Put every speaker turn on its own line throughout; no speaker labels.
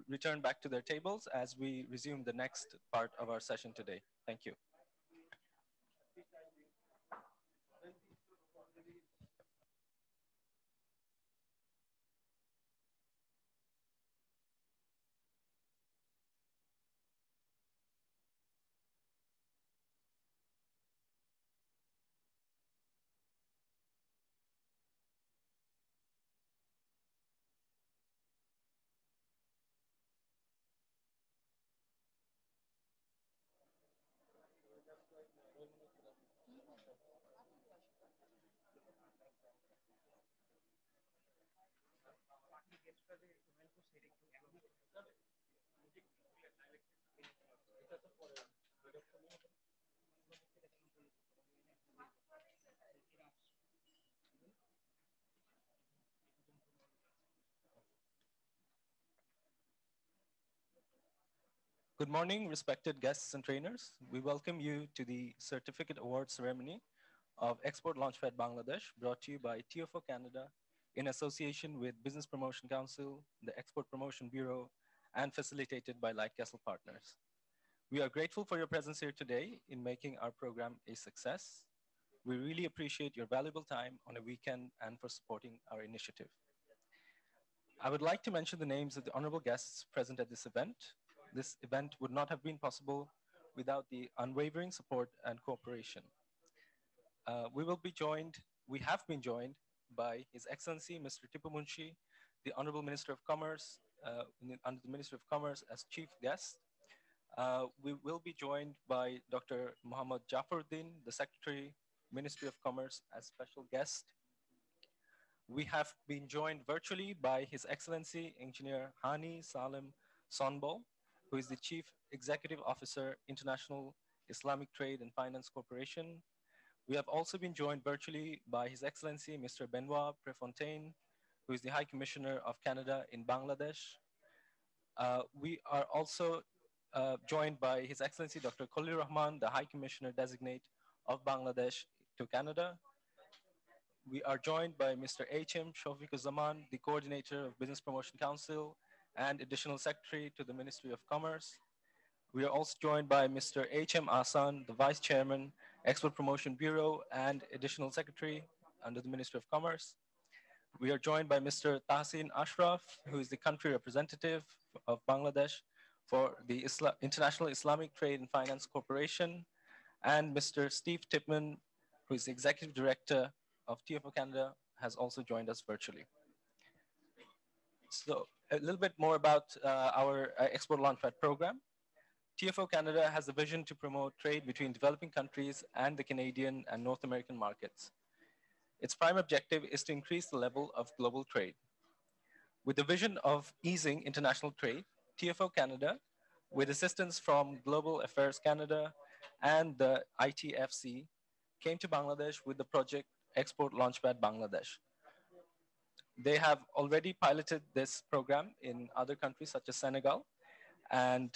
return back to their tables as we resume the next part of our session today. Thank you. Good morning, respected guests and trainers. We welcome you to the Certificate Award Ceremony of Export Launchpad Bangladesh, brought to you by TFO Canada in association with Business Promotion Council, the Export Promotion Bureau, and facilitated by Light Castle Partners. We are grateful for your presence here today in making our program a success. We really appreciate your valuable time on a weekend and for supporting our initiative. I would like to mention the names of the honorable guests present at this event. This event would not have been possible without the unwavering support and cooperation. We have been joined by His Excellency Mr. Tipu Munshi, the Honorable Minister of Commerce, under the Ministry of Commerce as chief guest. We will be joined by Dr. Muhammad Jafaruddin, the Secretary, Ministry of Commerce as special guest. We have been joined virtually by His Excellency Engineer Hani Salem Sonbol, who is the Chief Executive Officer, International Islamic Trade and Finance Corporation. We have also been joined virtually by His Excellency Mr. Benoit Prefontaine, who is the High Commissioner of Canada in Bangladesh. We are also joined by His Excellency Dr. Khalil Rahman, the High Commissioner Designate of Bangladesh to Canada. We are joined by Mr. H.M. Zaman, the Coordinator of Business Promotion Council and Additional Secretary to the Ministry of Commerce. We are also joined by Mr. H.M. Asan, the Vice Chairman, Export Promotion Bureau and Additional Secretary under the Ministry of Commerce. We are joined by Mr. Tahsin Ashraf, who is the country representative of Bangladesh for the International Islamic Trade and Finance Corporation, and Mr. Steve Tipman, who is the Executive Director of TFO Canada, has also joined us virtually. So a little bit more about our Export Launchpad program. TFO Canada has a vision to promote trade between developing countries and the Canadian and North American markets. Its prime objective is to increase the level of global trade. With the vision of easing international trade, TFO Canada, with assistance from Global Affairs Canada and the ITFC, came to Bangladesh with the project Export Launchpad Bangladesh. They have already piloted this program in other countries such as Senegal, and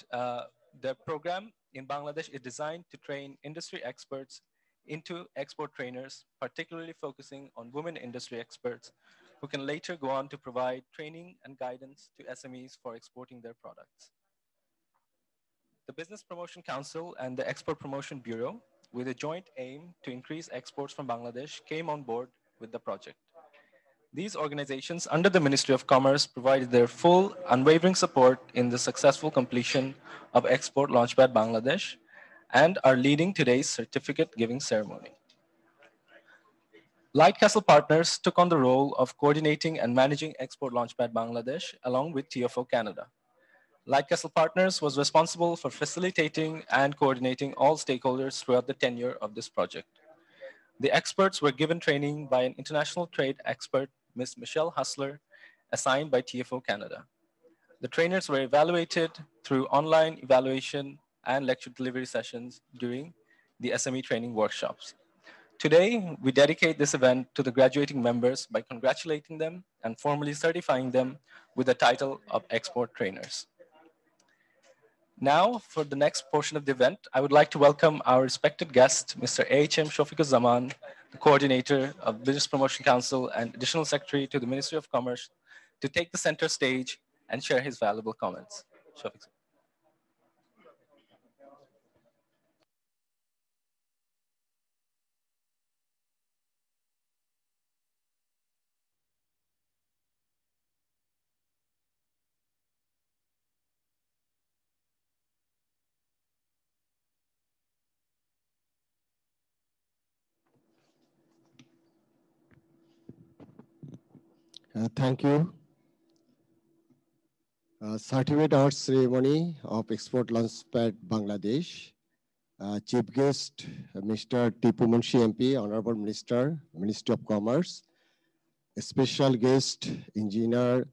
the program in Bangladesh is designed to train industry experts into export trainers, particularly focusing on women industry experts who can later go on to provide training and guidance to SMEs for exporting their products. The Business Promotion Council and the Export Promotion Bureau, with a joint aim to increase exports from Bangladesh, came on board with the project. These organizations under the Ministry of Commerce provided their full, unwavering support in the successful completion of Export Launchpad Bangladesh and are leading today's certificate giving ceremony. Light Castle Partners took on the role of coordinating and managing Export Launchpad Bangladesh along with TFO Canada. Light Castle Partners was responsible for facilitating and coordinating all stakeholders throughout the tenure of this project. The experts were given training by an international trade expert, Ms. Michelle Hustler, assigned by TFO Canada. The trainers were evaluated through online evaluation and lecture delivery sessions during the SME training workshops. Today, we dedicate this event to the graduating members by congratulating them and formally certifying them with the title of export trainers. Now, for the next portion of the event, I would like to welcome our respected guest, Mr. H.M. Zaman, the Coordinator of Business Promotion Council and Additional Secretary to the Ministry of Commerce, to take the center stage and share his valuable comments. Shafiq.
Thank you. Certificate Award Ceremony of Export Launchpad Bangladesh. Chief Guest, Mr. Tipu Munshi MP, Honorable Minister, Ministry of Commerce. Special Guest, Engineer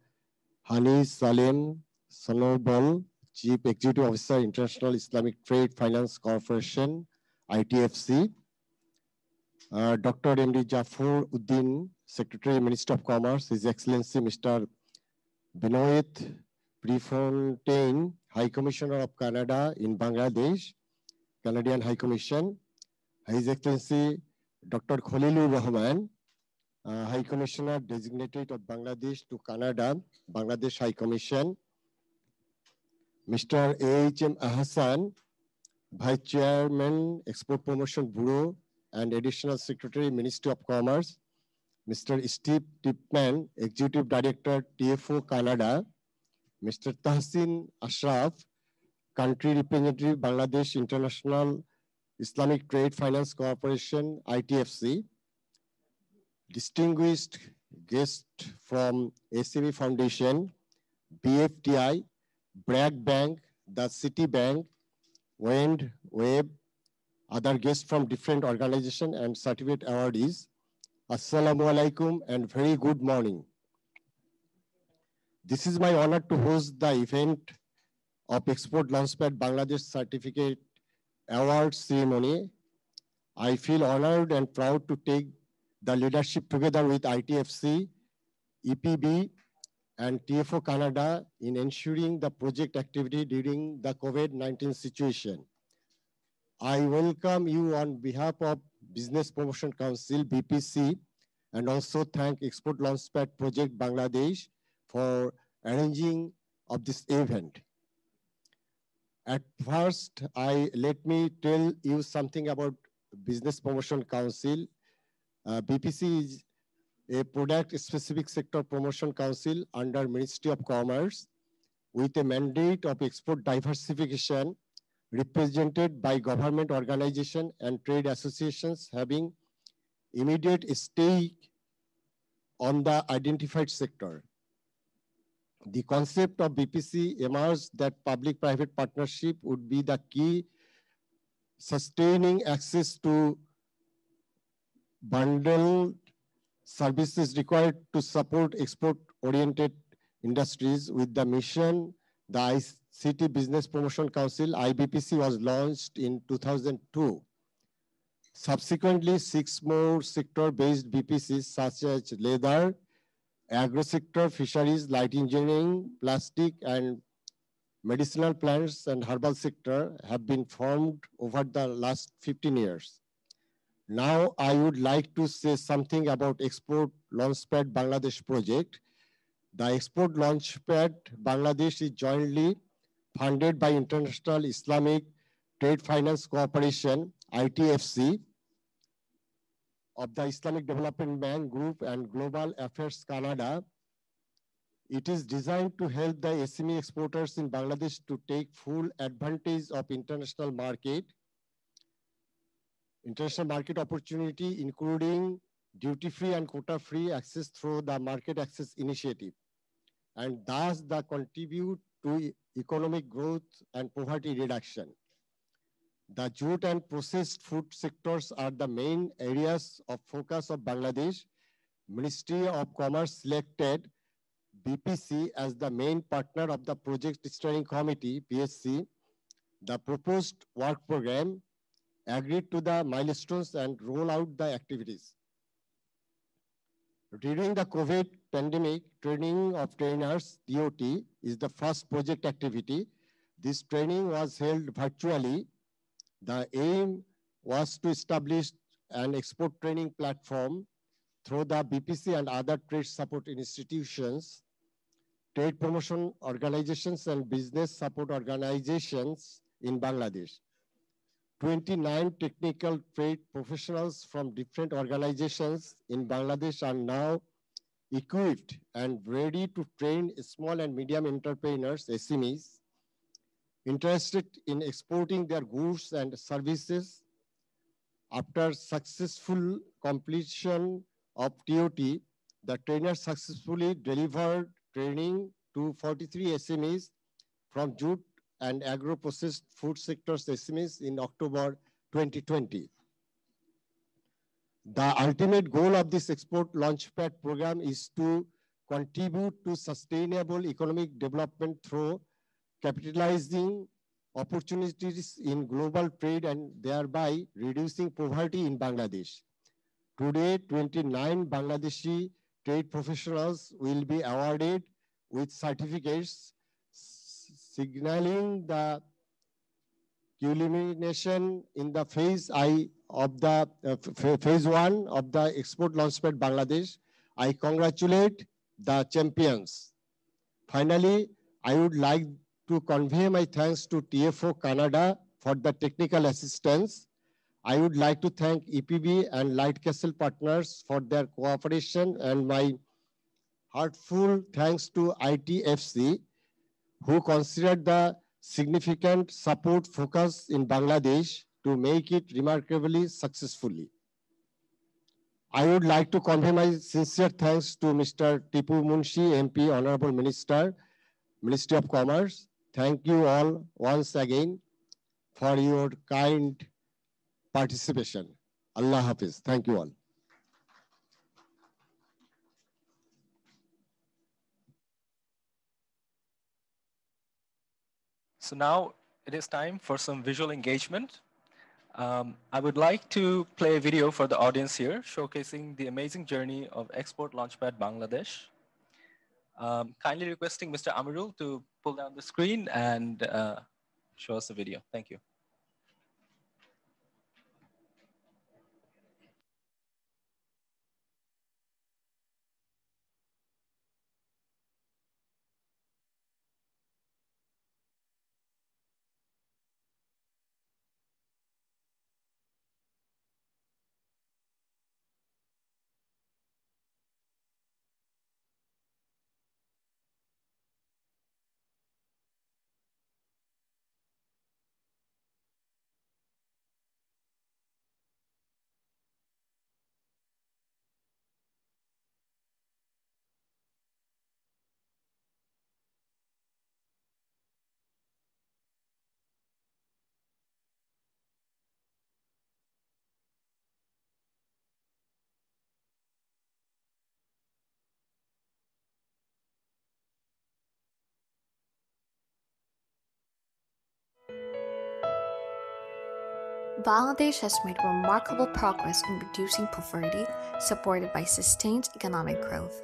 Hani Salem Sanobal, Chief Executive Officer, International Islamic Trade Finance Corporation, ITFC. Dr. M.D. Jafur Uddin, Secretary, Minister of Commerce, His Excellency Mr. Benoit Prefontaine, High Commissioner of Canada in Bangladesh, Canadian High Commission, His Excellency Dr. Khalilur Rahman, High Commissioner designated of Bangladesh to Canada, Bangladesh High Commission, Mr. A.H.M. Ahsan, Vice Chairman, Export Promotion Bureau and Additional Secretary, Ministry of Commerce, Mr. Steve Tipman, Executive Director, TFO Canada, Mr. Tahsin Ashraf, Country Representative, Bangladesh International Islamic Trade Finance Corporation, ITFC, distinguished guest from SME Foundation, BFTI, Bragg Bank, the City Bank, Wend, Web, other guests from different organizations and certificate awardees. Assalamu alaikum and very good morning. This is my honor to host the event of Export Launchpad Bangladesh Certificate Award Ceremony. I feel honored and proud to take the leadership together with ITFC, EPB, and TFO Canada in ensuring the project activity during the COVID-19 situation. I welcome you on behalf of Business Promotion Council, BPC, and also thank Export Launchpad Project Bangladesh for arranging of this event. At first, let me tell you something about Business Promotion Council. BPC is a product-specific sector promotion council under Ministry of Commerce with a mandate of export diversification represented by government organizations and trade associations having immediate stake on the identified sector. The concept of BPC emerged that public-private partnership would be the key sustaining access to bundled services required to support export-oriented industries. With the mission, the ICT Business Promotion Council, IBPC, was launched in 2002. Subsequently, 6 more sector-based BPCs such as leather, agro-sector, fisheries, light engineering, plastic, and medicinal plants and herbal sector have been formed over the last 15 years. Now, I would like to say something about Export Launchpad Bangladesh project. The Export Launchpad Bangladesh is jointly funded by International Islamic Trade Finance Corporation, ITFC, of the Islamic Development Bank Group and Global Affairs Canada. It is designed to help the SME exporters in Bangladesh to take full advantage of international market opportunity, including duty-free and quota-free access through the Market Access Initiative, and thus the contribute to economic growth and poverty reduction. The jute and processed food sectors are the main areas of focus of Bangladesh. Ministry of Commerce selected BPC as the main partner of the Project Steering Committee, PSC. The proposed work program agreed to the milestones and roll out the activities. During the COVID pandemic, training of trainers, TOT, is the first project activity. This training was held virtually. The aim was to establish an export training platform through the BPC and other trade support institutions. trade promotion organizations and business support organizations in Bangladesh. 29 technical trade professionals from different organizations in Bangladesh are now equipped and ready to train small and medium entrepreneurs, SMEs, interested in exporting their goods and services. After successful completion of TOT, the trainers successfully delivered training to 43 SMEs from jute and agro-processed food sectors SMEs in October 2020. The ultimate goal of this Export Launchpad program is to contribute to sustainable economic development through capitalizing opportunities in global trade and thereby reducing poverty in Bangladesh. Today, 29 Bangladeshi trade professionals will be awarded with certificates signaling the culmination in the phase phase 1 of the Export Launchpad Bangladesh. I congratulate the champions. Finally, I would like to convey my thanks to TFO Canada for the technical assistance. I would like to thank EPB and Light Castle partners for their cooperation, and my heartfelt thanks to ITFC, who considered the significant support focus in Bangladesh to make it remarkably successfully. I would like to convey my sincere thanks to Mr. Tipu Munshi, MP, Honorable Minister, Ministry of Commerce. Thank you all once again for your kind participation. Allah Hafiz. Thank you all.
So now it is time for some visual engagement. I would like to play a video for the audience here, showcasing the amazing journey of Export Launchpad Bangladesh. Kindly requesting Mr. Amirul to pull down the screen and show us the video. Thank you.
Bangladesh has made remarkable progress in reducing poverty, supported by sustained economic growth.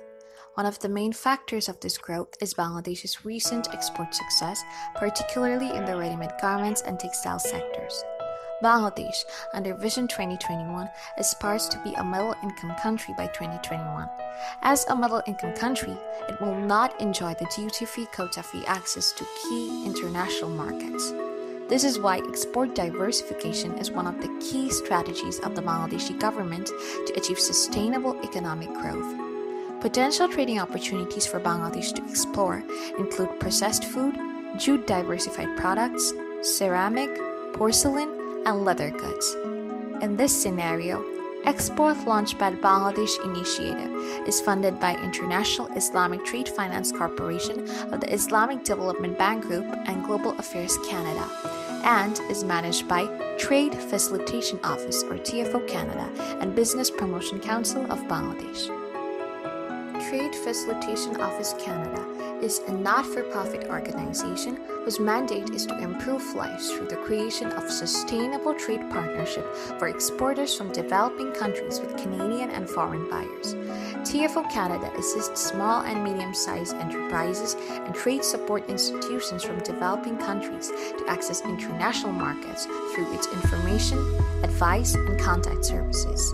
One of the main factors of this growth is Bangladesh's recent export success, particularly in the ready-made garments and textile sectors. Bangladesh, under Vision 2021, aspires to be a middle-income country by 2021. As a middle-income country, it will not enjoy the duty-free, quota-free access to key international markets. This is why export diversification is one of the key strategies of the Bangladeshi government to achieve sustainable economic growth. Potential trading opportunities for Bangladesh to explore include processed food, jute diversified products, ceramic, porcelain, and leather goods. In this scenario, Export Launchpad Bangladesh initiative is funded by International Islamic Trade Finance Corporation of the Islamic Development Bank Group and Global Affairs Canada, and is managed by Trade Facilitation Office or TFO Canada and Business Promotion Council of Bangladesh. Trade Facilitation Office Canada is a not-for-profit organization whose mandate is to improve lives through the creation of sustainable trade partnership for exporters from developing countries with Canadian and foreign buyers. TFO Canada assists small and medium-sized enterprises and trade support institutions from developing countries to access international markets through its information, advice, and contact services.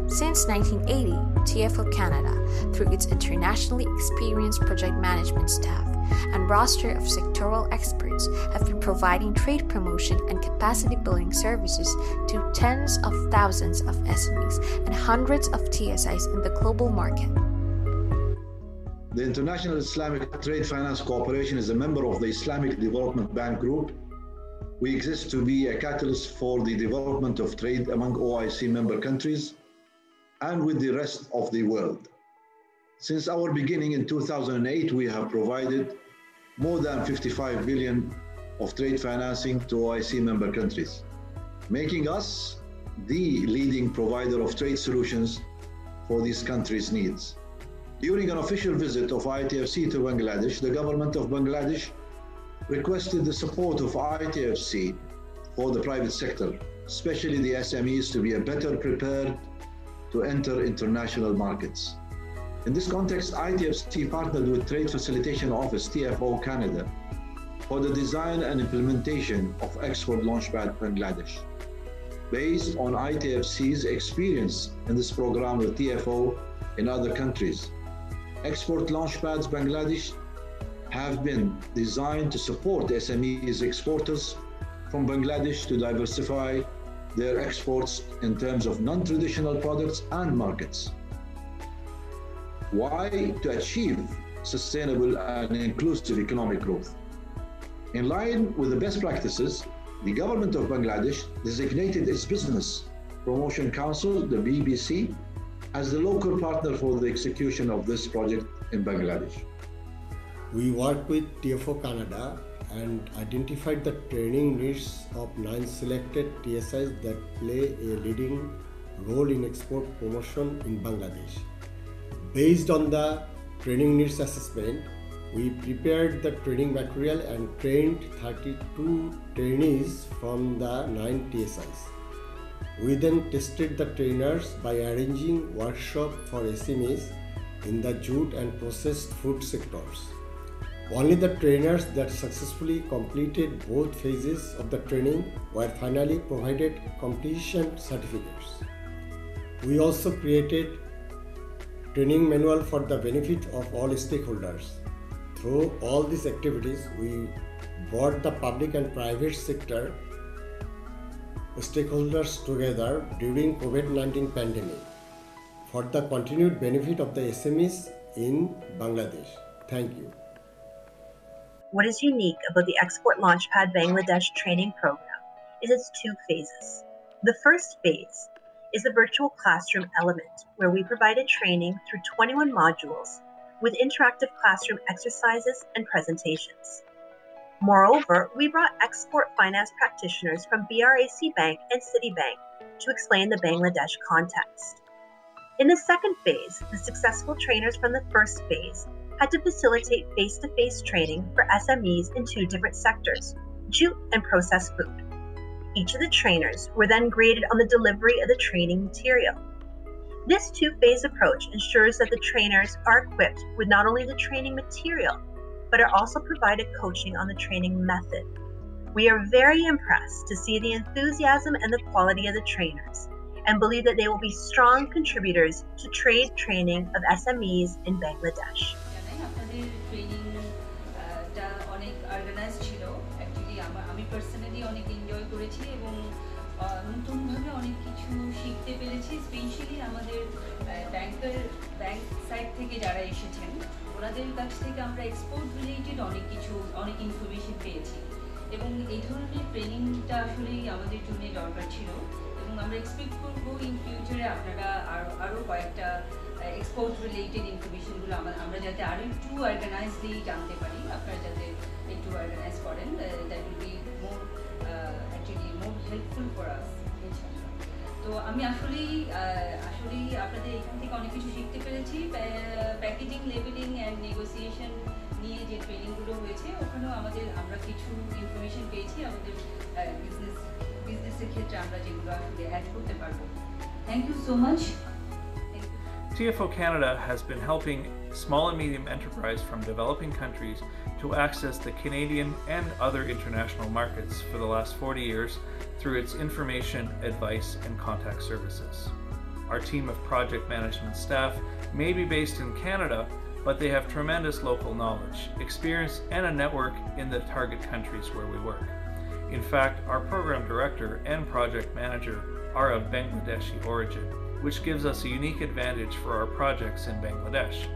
Since 1980, TFO Canada, through its internationally experienced project management staff and roster of sectoral experts, have been providing trade promotion and capacity building services to tens of thousands of SMEs and hundreds of TSIs in the global market.
The International Islamic Trade Finance Cooperation is a member of the Islamic Development Bank Group. We exist to be a catalyst for the development of trade among OIC member countries and with the rest of the world. Since our beginning in 2008, we have provided more than 55 billion of trade financing to OIC member countries, making us the leading provider of trade solutions for these countries' needs. During an official visit of ITFC to Bangladesh, the government of Bangladesh requested the support of ITFC for the private sector, especially the SMEs, to be better prepared to enter international markets. In this context, ITFC partnered with Trade Facilitation Office, TFO Canada, for the design and implementation of Export Launchpad Bangladesh. Based on ITFC's experience in this program with TFO in other countries, Export Launchpads Bangladesh have been designed to support SMEs exporters from Bangladesh to diversify their exports in terms of non-traditional products and markets. Why? To achieve sustainable and inclusive economic growth. In line with the best practices, the government of Bangladesh designated its Business Promotion Council, the BBC, as the local partner for the execution of this project in Bangladesh.
We work with TFO Canada and identified the training needs of 9 selected TSIs that play a leading role in export promotion in Bangladesh. Based on the training needs assessment, we prepared the training material and trained 32 trainees from the 9 TSIs. We then tested the trainers by arranging workshops for SMEs in the jute and processed food sectors. Only the trainers that successfully completed both phases of the training were finally provided completion certificates. We also created training manual for the benefit of all stakeholders. Through all these activities, we brought the public and private sector stakeholders together during COVID-19 pandemic for the continued benefit of the SMEs in Bangladesh. Thank you.
What is unique about the Export Launchpad Bangladesh training program is its 2 phases. The first phase is the virtual classroom element, where we provided training through 21 modules with interactive classroom exercises and presentations. Moreover, we brought export finance practitioners from BRAC Bank and Citibank to explain the Bangladesh context. In the second phase, the successful trainers from the first phase had to facilitate face-to-face training for SMEs in 2 different sectors, jute and processed food. Each of the trainers were then graded on the delivery of the training material. This 2-phase approach ensures that the trainers are equipped with not only the training material, but are also provided coaching on the training method. We are very impressed to see the enthusiasm and the quality of the trainers, and believe that they will be strong contributors to trade training of SMEs in Bangladesh.
নতুনভাবে অনেক কিছু শিখতে পেরেছি, specially আমাদের bank side থেকে যারা এসেছেন ওনাদের কাছ থেকে আমরা এক্সপোর্ট রিলেটেড অনেক ইনফরমেশন পেয়েছি এবং এই ধরনের ট্রেনিংটা আসলেই আমাদের জন্য দরকার ছিল এবং আমরা এক্সপেক্ট করব ইন ফিউচারে আপনারা আরও কয়েকটা এক্সপোর্ট রিলেটেড ইনফরমেশনগুলো আমরা যাতে আরও একটু অর্গানাইজলি জানতে পারি, আপনারা যাতে একটু অর্গানাইজ করেন, that will be more helpful for us. তো আমি আসলেই আপনাদের এখান থেকে অনেক কিছু শিখতে পেরেছি। প্যাকেজিং, লেবেলিং অ্যান্ড নেগোসিয়েশন নিয়ে যে ট্রেনিংগুলো হয়েছে ওখানেও আমরা কিছু ইনফরমেশন পেয়েছি আমাদের বিজনেসের ক্ষেত্রে আমরা যেগুলো আসলে অ্যাড করতে পারবো। Thank you so much.
TFO Canada has been helping small and medium enterprise from developing countries to access the Canadian and other international markets for the last 40 years through its information, advice, and contact services. Our team of project management staff may be based in Canada, but they have tremendous local knowledge, experience, and a network in the target countries where we work. In fact, our program director and project manager are of Bangladeshi origin, which gives us a unique advantage for our projects in Bangladesh.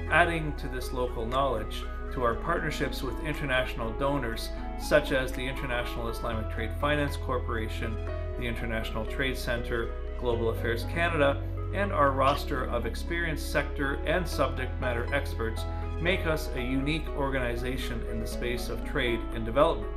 Adding to this local knowledge, to our partnerships with international donors such as the International Islamic Trade Finance Corporation, the International Trade Center, Global Affairs Canada, and our roster of experienced sector and subject matter experts make us a unique organization in the space of trade and development.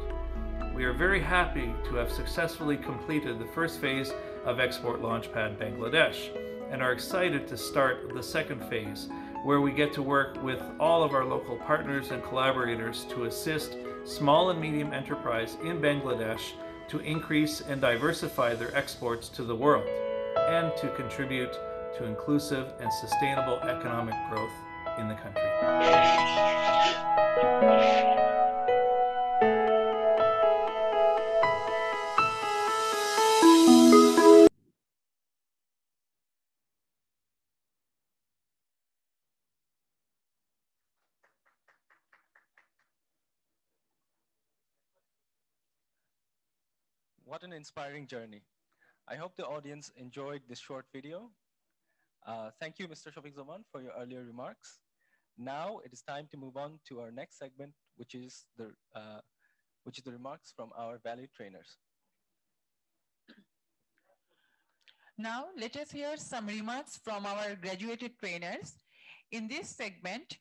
We are very happy to have successfully completed the first phase of Export Launchpad Bangladesh and are excited to start the second phase, where we get to work with all of our local partners and collaborators to assist small and medium enterprise in Bangladesh to increase and diversify their exports to the world and to contribute to inclusive and sustainable economic growth in the country.
What an inspiring journey. I hope the audience enjoyed this short video. Thank you, Mr. Shafiq Zaman, for your earlier remarks. Now it is time to move on to our next segment, which is the remarks from our valued trainers.
Now let us hear some remarks from our graduated trainers. In this segment,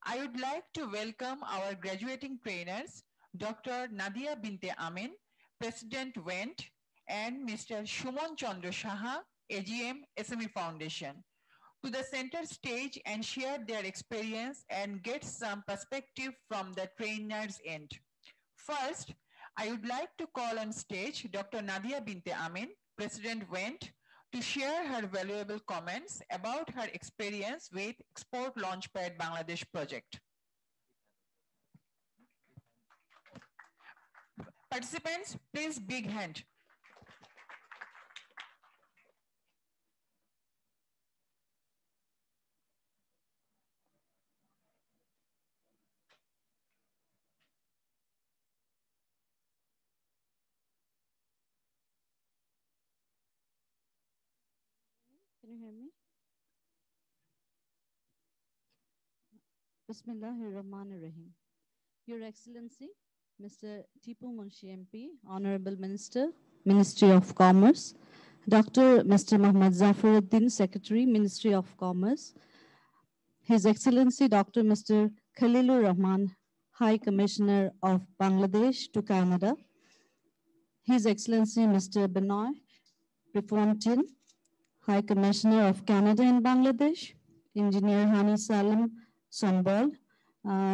I would like to welcome our graduating trainers, Dr. Nadia Binte Amin, President WENT, and Mr. Shumon Chandra Saha, AGM SME Foundation, to the center stage and share their experience and get some perspective from the trainers' end. First, I would like to call on stage Dr. Nadia Binte Amin, President WENT, to share her valuable comments about her experience with Export Launchpad Bangladesh project. Participants, please big hand.
Can you hear me? Bismillahirrahmanirrahim. Your Excellency, Mr. Tipu Munshi MP, Honorable Minister, Ministry of Commerce, Dr. Mr. Muhammad Zafaruddin, Secretary, Ministry of Commerce, His Excellency Dr. Mr. Khalilur Rahman, High Commissioner of Bangladesh to Canada, His Excellency Mr. Benoit Prefontaine, High Commissioner of Canada in Bangladesh, Engineer Hani Salim Sombal,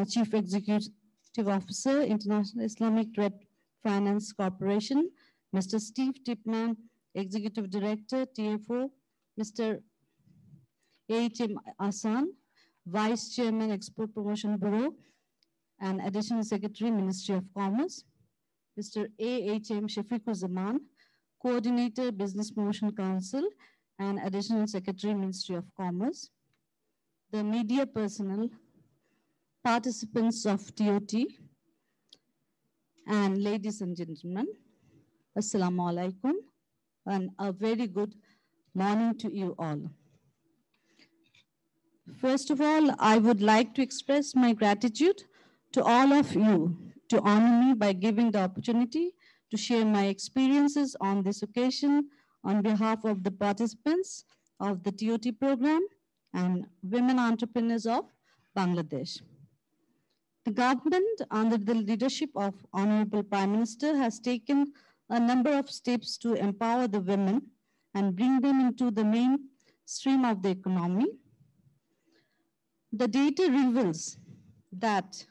Chief Executive Officer, International Islamic Trade Finance Corporation, Mr. Steve Tipman, Executive Director, TFO, Mr. A.H.M. Asan, Vice Chairman, Export Promotion Bureau, and Additional Secretary, Ministry of Commerce, Mr. A.H.M. Shafiqur Zaman, Coordinator, Business Promotion Council, and Additional Secretary, Ministry of Commerce, the media personnel, participants of TOT, and ladies and gentlemen, Assalamu alaikum, and a very good morning to you all. First of all, I would like to express my gratitude to all of you to honor me by giving the opportunity to share my experiences on this occasion on behalf of the participants of the TOT program and women entrepreneurs of Bangladesh. The government, under the leadership of Honorable Prime Minister, has taken a number of steps to empower the women and bring them into the mainstream of the economy. The data reveals that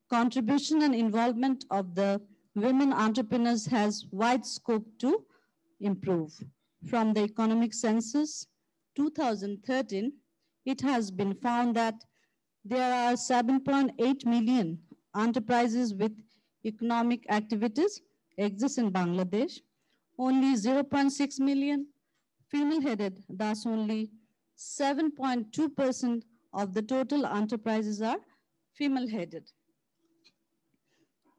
contribution and involvement of the women entrepreneurs has wide scope to improve. From the economic census 2013, it has been found that there are 7.8 million enterprises with economic activities exist in Bangladesh. Only 0.6 million female-headed, thus only 7.2% of the total enterprises are female-headed.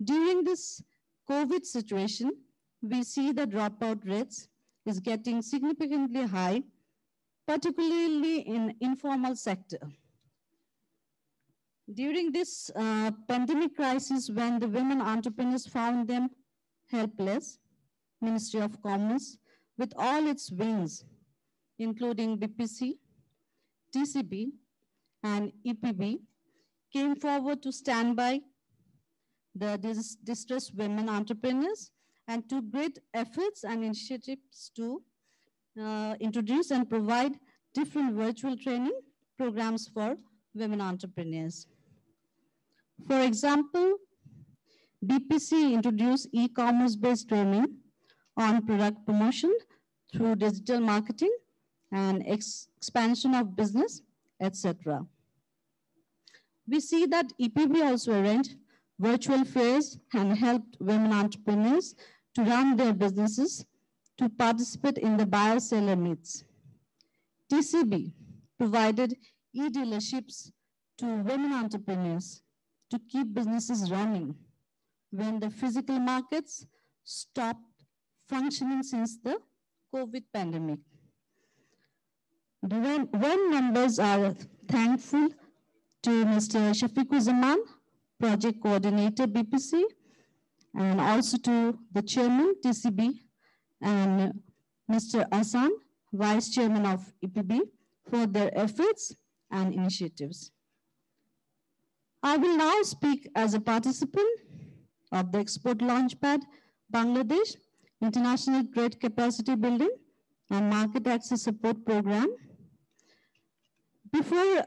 During this COVID situation, we see the dropout rates is getting significantly high, particularly in informal sector. During this pandemic crisis, when the women entrepreneurs found them helpless, Ministry of Commerce, with all its wings, including BPC, TCB, and EPB, came forward to stand by the distressed women entrepreneurs and took great efforts and initiatives to introduce and provide different virtual training programs for women entrepreneurs. For example, BPC introduced e-commerce based training on product promotion through digital marketing and expansion of business, etc. We see that EPB also arranged virtual fairs and helped women entrepreneurs to run their businesses to participate in the buyer-seller meets. TCB provided e-dealerships to women entrepreneurs to keep businesses running when the physical markets stopped functioning since the COVID pandemic. When members are thankful to Mr. Shafiqur Zaman, Project Coordinator BPC, and also to the Chairman TCB and Mr. Asan, Vice Chairman of EPB, for their efforts and initiatives. I will now speak as a participant of the Export Launchpad Bangladesh International Trade Capacity Building and Market Access Support Program. Before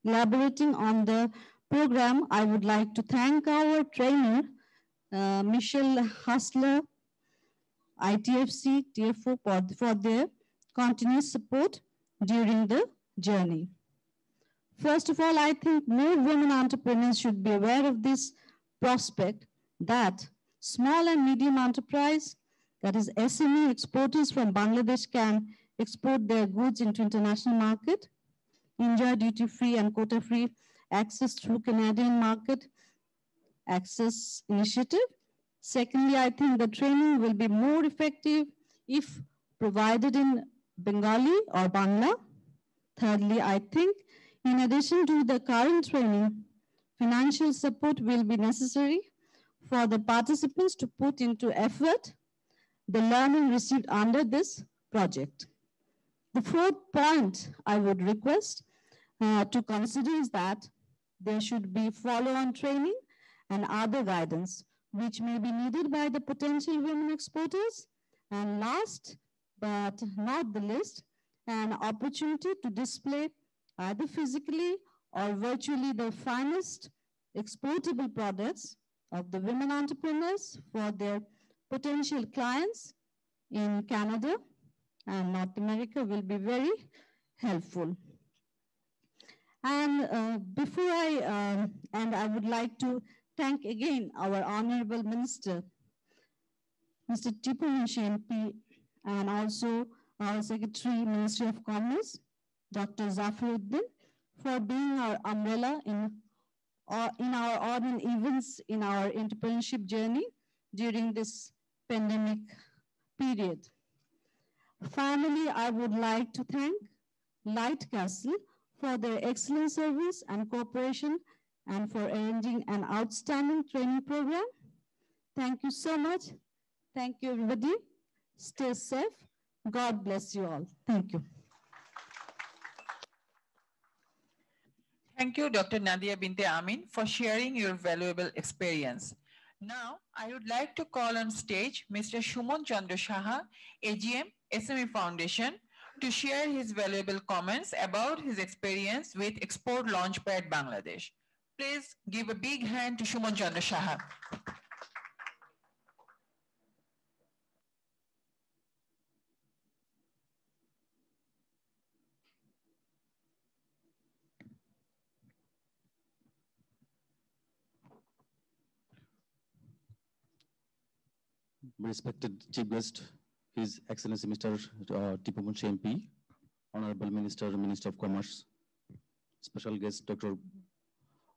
elaborating on the program, I would like to thank our trainer, Michelle Hustler, ITFC, TFO, for their continuous support during the journey. First of all, I think more women entrepreneurs should be aware of this prospect that small and medium enterprise, that is SME exporters from Bangladesh, can export their goods into international market, enjoy duty-free and quota-free access through Canadian market access initiative. Secondly, I think the training will be more effective if provided in Bengali or Bangla. Thirdly, I think in addition to the current training, financial support will be necessary for the participants to put into effort the learning received under this project. The fourth point I would request to consider is that there should be follow-on training and other guidance which may be needed by the potential women exporters. And last but not the least, an opportunity to display either physically or virtually the finest exportable products of the women entrepreneurs for their potential clients in Canada and North America will be very helpful. And before I end, I would like to thank again our Honorable Minister, Mr. Tipu Munshi MP, and also our Secretary, Ministry of Commerce, Dr. Zafiruddin, for being our umbrella in our odd events in our entrepreneurship journey during this pandemic period. Finally, I would like to thank Light Castle for their excellent service and cooperation and for arranging an outstanding training program. Thank you so much. Thank you, everybody. Stay safe. God bless you all. Thank you.
Thank you, Dr. Nadia Binte Amin, for sharing your valuable experience. Now, I would like to call on stage Mr. Shumon Chandra Shaha, AGM, SME Foundation, to share his valuable comments about his experience with Export Launchpad Bangladesh. Please give a big hand to Shumon Chandra Shaha.
Respected Chief Guest,
His Excellency Mr. Tipu Munshi MP, Honorable Minister, Minister of Commerce, special guest Dr.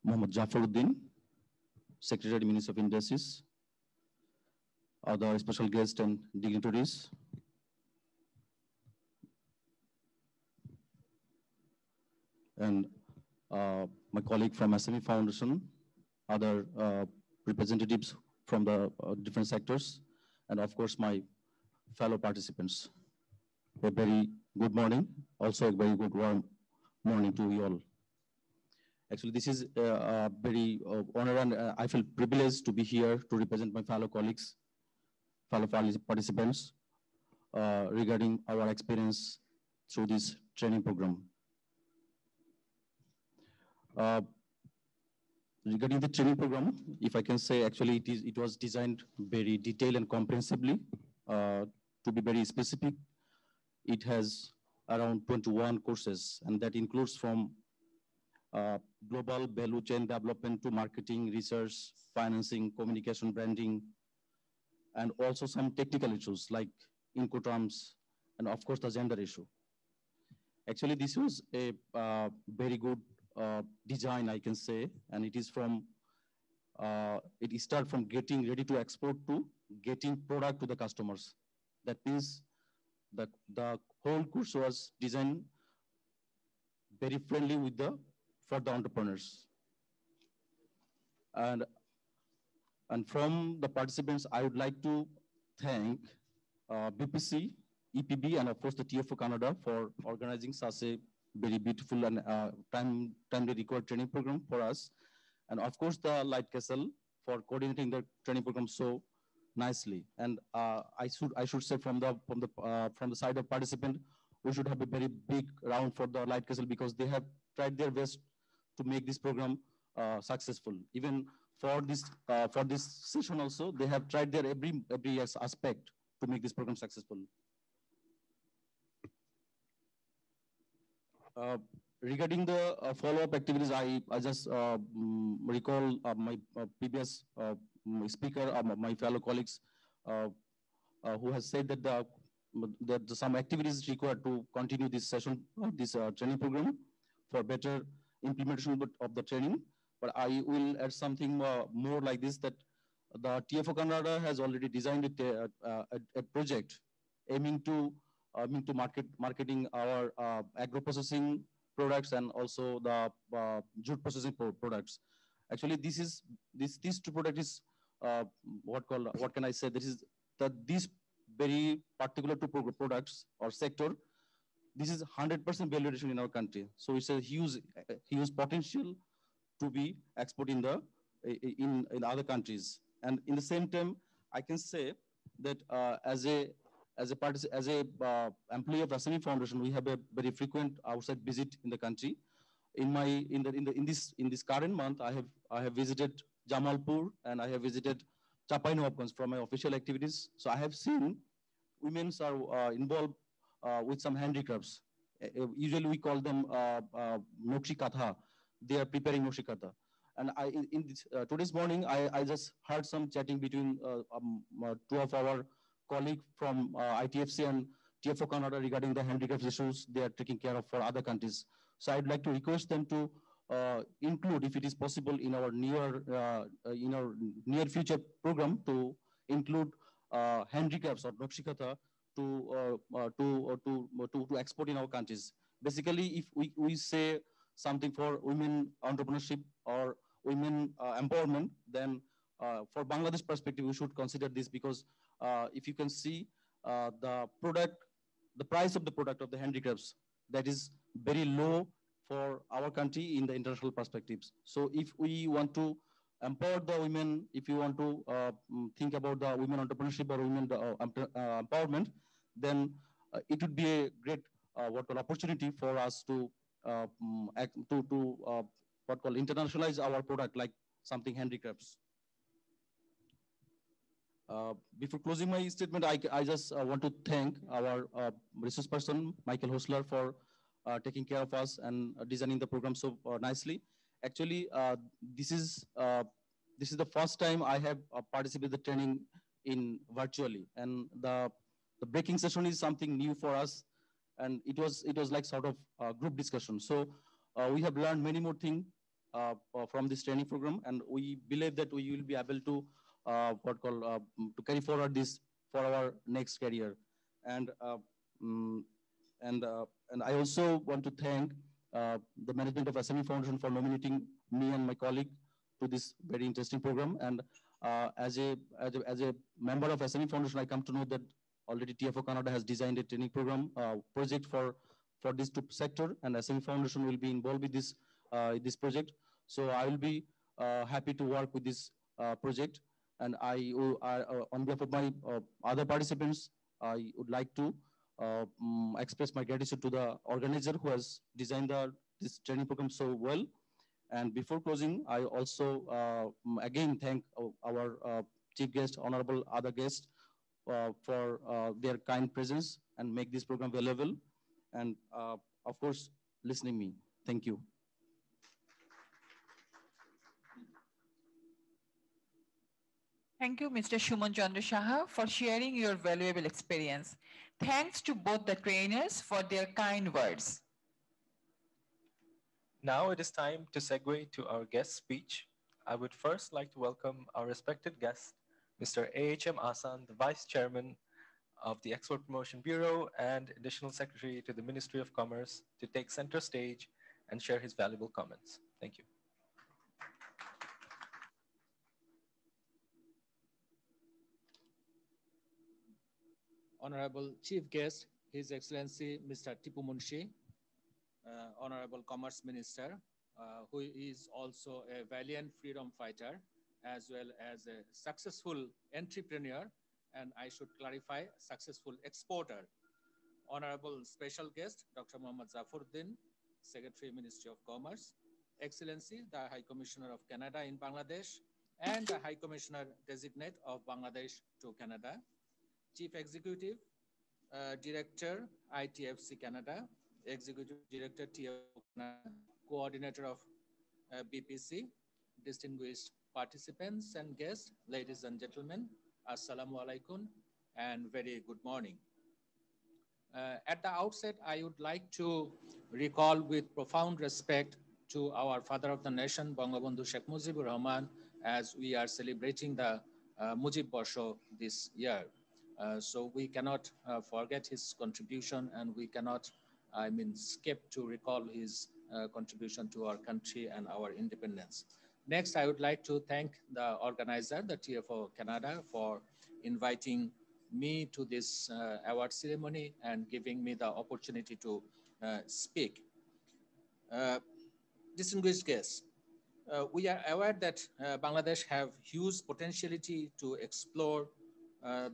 Mohammad Jafaruddin, Secretary, Minister of Industries, other special guests and dignitaries, and my colleague from SME Foundation, other representatives from the different sectors, and of course my fellow participants. A very good morning, also a very good warm morning to you all. Actually, this is a very honor, and I feel privileged to be here to represent my fellow colleagues, fellow participants regarding our experience through this training program. Regarding the training program, if I can say, actually it was designed very detailed and comprehensively. To be very specific, it has around 21 courses, and that includes from global value chain development to marketing, research, financing, communication, branding, and also some technical issues like Incoterms, and of course the gender issue. Actually, this was a very good design, I can say, and it is from, it starts from getting ready to export to getting product to the customers. That means the whole course was designed very friendly with for the entrepreneurs. And from the participants, I would like to thank BPC, EPB, and of course the TFO Canada for organizing such a very beautiful and timely required training program for us. And of course the Light Castle for coordinating the training program so nicely. And I should say from the side of participant, we should have a very big round for the Light Castle, because they have tried their best to make this program successful. Even for this session also, they have tried their every aspect to make this program successful. Regarding the follow-up activities, I just recall my previous speaker, my fellow colleagues, who has said that some activities required to continue this session, this training program for better implementation of the training. But I will add something more like this, that the TFO Canada has already designed a project aiming to marketing our agro-processing products and also the jute processing products. Actually, these two products is what can I say? This is that these very particular two products or sector, this is 100% value addition in our country. So it's a huge potential to be exported in other countries. And in the same time, I can say that as a employee of SME Foundation, we have a very frequent outside visit in the country. In this current month, I have visited Jamalpur and I have visited Chapai from my official activities. So I have seen women are involved with some handicrafts. Usually we call them Nokshi Katha. They are preparing Nokshi Katha. And today's morning, I just heard some chatting between two of our colleagues from ITFC and TFO Canada regarding the handicrafts issues they are taking care of for other countries. So I'd like to request them to include, if it is possible, in our near future program to include handicrafts or Nokshikatha to export in our countries. Basically, if we say something for women entrepreneurship or women empowerment, then for Bangladesh perspective, we should consider this, because if you can see the price of the product of the handicrafts, that is very low for our country in the international perspectives. So if we want to empower the women, if you want to think about the women entrepreneurship or women empowerment, then it would be a great opportunity for us to internationalize our product, like something handicrafts. Before closing my statement, I just want to thank our resource person, Michael Hosler, for taking care of us and designing the program so nicely. Actually, this is the first time I have participated in the training virtually, and the the breaking session is something new for us, and it was like sort of group discussion. So we have learned many more things from this training program, and we believe that we will be able to to carry forward this for our next career. And mm, and I also want to thank the management of SME Foundation for nominating me and my colleague to this very interesting program. And as a member of SME Foundation, I come to know that already TFO Canada has designed a training program project for this two sector, and SME Foundation will be involved with this project. So I will be happy to work with this project. And on behalf of my other participants, I would like to express my gratitude to the organizer who has designed this training program so well. And before closing, I also again thank our chief guest, honorable other guests, for their kind presence and make this program available. And of course, listening me. Thank you.
Thank you, Mr. Shuman Chandra Shaha, for sharing your valuable experience. Thanks to both the trainers for their kind words.
Now it is time to segue to our guest speech. I would first like to welcome our respected guest, Mr. AHM Asan, the Vice Chairman of the Export Promotion Bureau and Additional Secretary to the Ministry of Commerce, to take center stage and share his valuable comments. Thank you.
Honorable Chief Guest, His Excellency Mr. Tipu Munshi, Honorable Commerce Minister, who is also a valiant freedom fighter, as well as a successful entrepreneur, and I should clarify, successful exporter. Honorable Special Guest, Dr. Mohammad Zafaruddin, Secretary, Ministry of Commerce, Excellency, the High Commissioner of Canada in Bangladesh, and the High Commissioner Designate of Bangladesh to Canada, Chief Executive, Director, ITFC Canada, Executive Director, TFO Canada, Coordinator of BPC, distinguished participants and guests, ladies and gentlemen, Assalamu alaikum, and very good morning. At the outset, I would like to recall with profound respect to our father of the nation, Bangabandhu Sheikh Mujibur Rahman, as we are celebrating the Mujib Barsho this year. So we cannot forget his contribution, and we cannot, skip to recall his contribution to our country and our independence. Next, I would like to thank the organizer, the TFO Canada, for inviting me to this award ceremony and giving me the opportunity to speak. Distinguished guests, we are aware that Bangladesh have huge potentiality to explore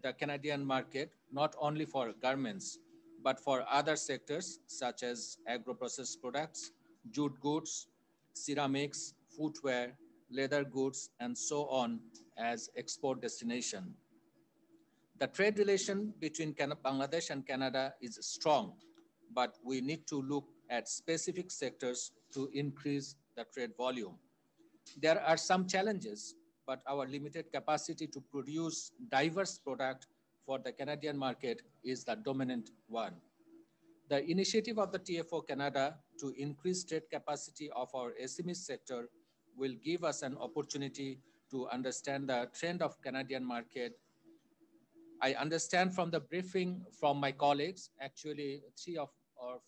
the Canadian market, not only for garments, but for other sectors such as agro-processed products, jute goods, ceramics, footwear, leather goods, and so on as export destination. The trade relation between Bangladesh and Canada is strong, but we need to look at specific sectors to increase the trade volume. There are some challenges, but our limited capacity to produce diverse product for the Canadian market is the dominant one. The initiative of the TFO Canada to increase trade capacity of our SME sector will give us an opportunity to understand the trend of Canadian market. I understand from the briefing from my colleagues, actually 3 or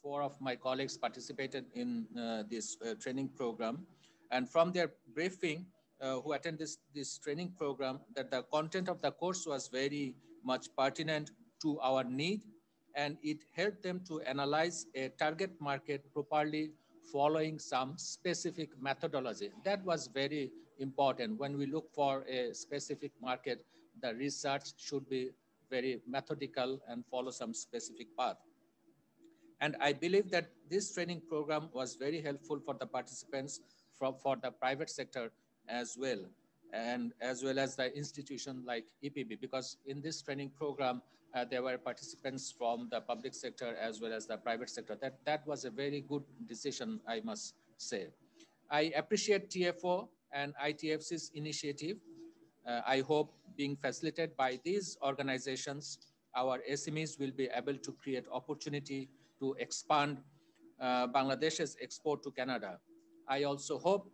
4 of my colleagues participated in this training program. And from their briefing, who attended this training program, that the content of the course was very much pertinent to our need, and it helped them to analyze a target market properly following some specific methodology. That was very important. When we look for a specific market, the research should be very methodical and follow some specific path. And I believe that this training program was very helpful for the participants for the private sector as well, and as well as the institution like EPB, because in this training program, there were participants from the public sector as well as the private sector. That was a very good decision, I must say. I appreciate TFO and ITFC's initiative. I hope being facilitated by these organizations, our SMEs will be able to create opportunity to expand Bangladesh's export to Canada. I also hope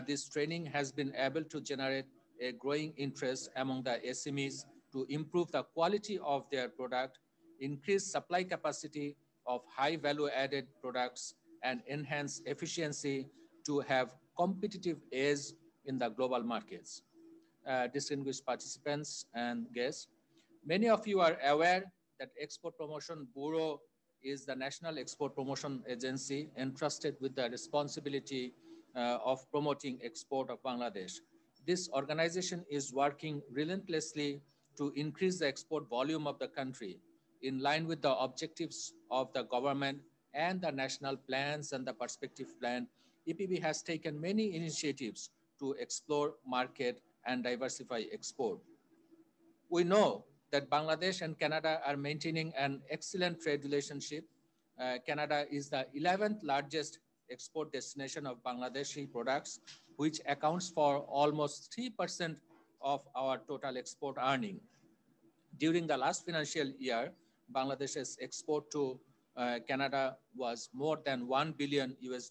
this training has been able to generate a growing interest among the SMEs to improve the quality of their product, increase supply capacity of high value added products, and enhance efficiency to have competitive edge in the global markets. Distinguished participants and guests, many of you are aware that Export Promotion Bureau is the national export promotion agency entrusted with the responsibility of promoting export of Bangladesh. This organization is working relentlessly to increase the export volume of the country in line with the objectives of the government and the national plans and the perspective plan. EPB has taken many initiatives to explore market and diversify export. We know that Bangladesh and Canada are maintaining an excellent trade relationship. Canada is the 11th largest export destination of Bangladeshi products, which accounts for almost 3% of our total export earning. During the last financial year, Bangladesh's export to Canada was more than $1 billion US.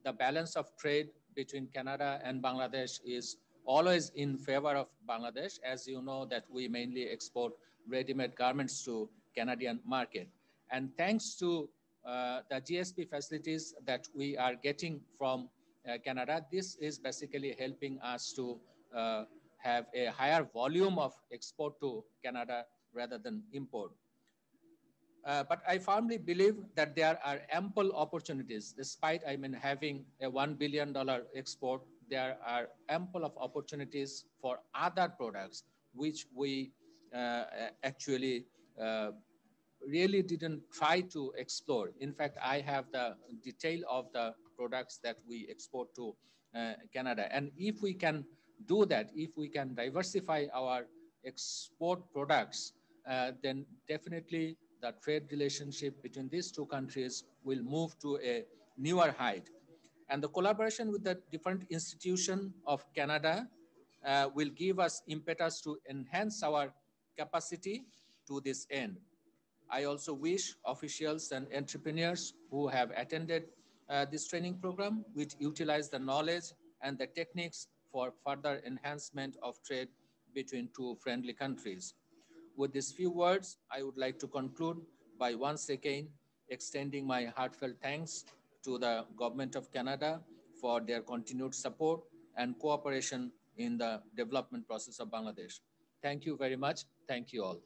The balance of trade between Canada and Bangladesh is always in favor of Bangladesh. As you know that we mainly export ready-made garments to Canadian market. And thanks to the GSP facilities that we are getting from Canada, this is basically helping us to have a higher volume of export to Canada rather than import. But I firmly believe that there are ample opportunities, despite having a $1 billion export, there are ample of opportunities for other products, which we actually really didn't try to explore. In fact, I have the detail of the products that we export to Canada. And if we can do that, if we can diversify our export products, then definitely the trade relationship between these two countries will move to a newer height. And the collaboration with the different institutions of Canada will give us impetus to enhance our capacity to this end. I also wish officials and entrepreneurs who have attended this training program would utilize the knowledge and the techniques for further enhancement of trade between two friendly countries. With these few words, I would like to conclude by once again extending my heartfelt thanks to the Government of Canada for their continued support and cooperation in the development process of Bangladesh. Thank you very much. Thank you all.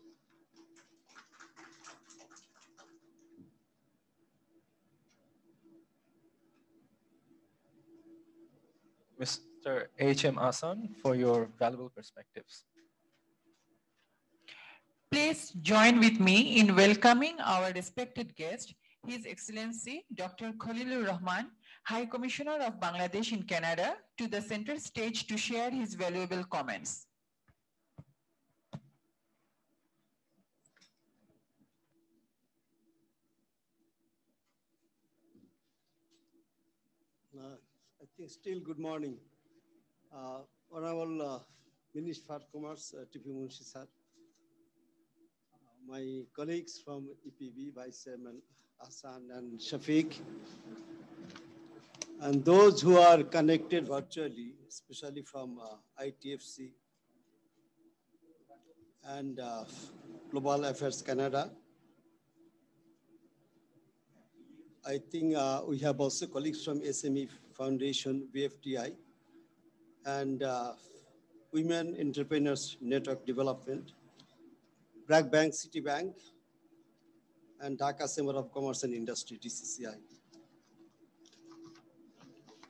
Mr. H.M. Asan, for your valuable perspectives.
Please join with me in welcoming our respected guest, His Excellency Dr. Khalilur Rahman, High Commissioner of Bangladesh in Canada, to the center stage to share his valuable comments.
I think still good morning. Honorable Minister for Commerce, T.P. Munshi sir, my colleagues from EPB, Vice Chairman Hassan and Shafiq, and those who are connected virtually, especially from ITFC and Global Affairs Canada. I think we have also colleagues from SME Foundation, VFTI, and Women Entrepreneurs Network Development, Bragg Bank, Citibank, and Dhaka Chamber of Commerce and Industry, DCCI.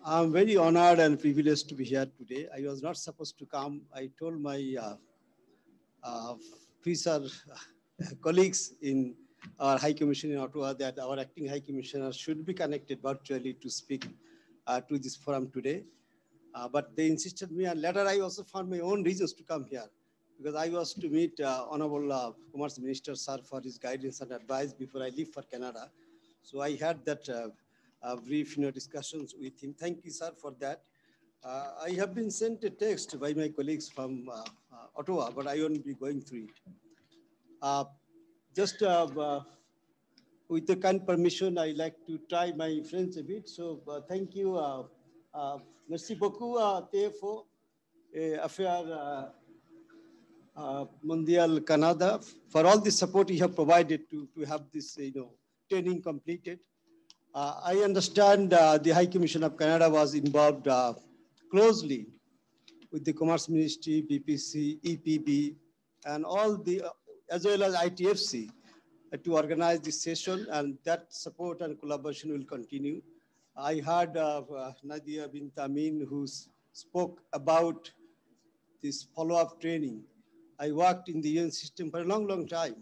I'm very honored and privileged to be here today. I was not supposed to come. I told my future colleagues in our High Commission in Ottawa that our acting High Commissioner should be connected virtually to speak to this forum today. But they insisted me, and later I also found my own reasons to come here, because I was to meet Honorable Commerce Minister sir for his guidance and advice before I leave for Canada. So I had that brief discussions with him. Thank you, sir, for that. I have been sent a text by my colleagues from Ottawa, but I won't be going through it. just with the kind permission, I like to try my French a bit. So thank you. Merci beaucoup, TFO, Affaires Mondial Canada, for all the support you have provided to have this training completed. I understand the High Commission of Canada was involved closely with the Commerce Ministry, BPC, EPB, and all the, as well as ITFC, to organize this session, and that support and collaboration will continue. I heard Nadia bint Amin, who spoke about this follow-up training. I worked in the UN system for a long, long time.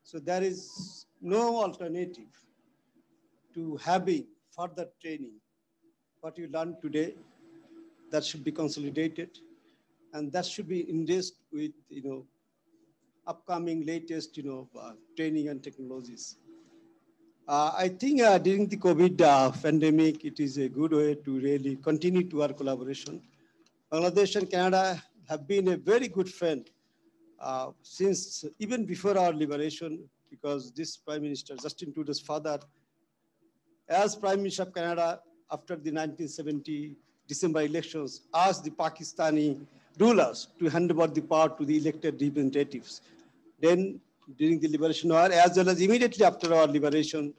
So there is no alternative to having further training. What you learned today, that should be consolidated, and that should be indexed with upcoming latest training and technologies. I think during the COVID pandemic, it is a good way to really continue to our collaboration. Bangladesh and Canada have been a very good friend since even before our liberation, because this Prime Minister, Justin Trudeau's father, as Prime Minister of Canada after the 1970 December elections, asked the Pakistani rulers to hand over the power to the elected representatives. Then during the liberation war, as well as immediately after our liberation,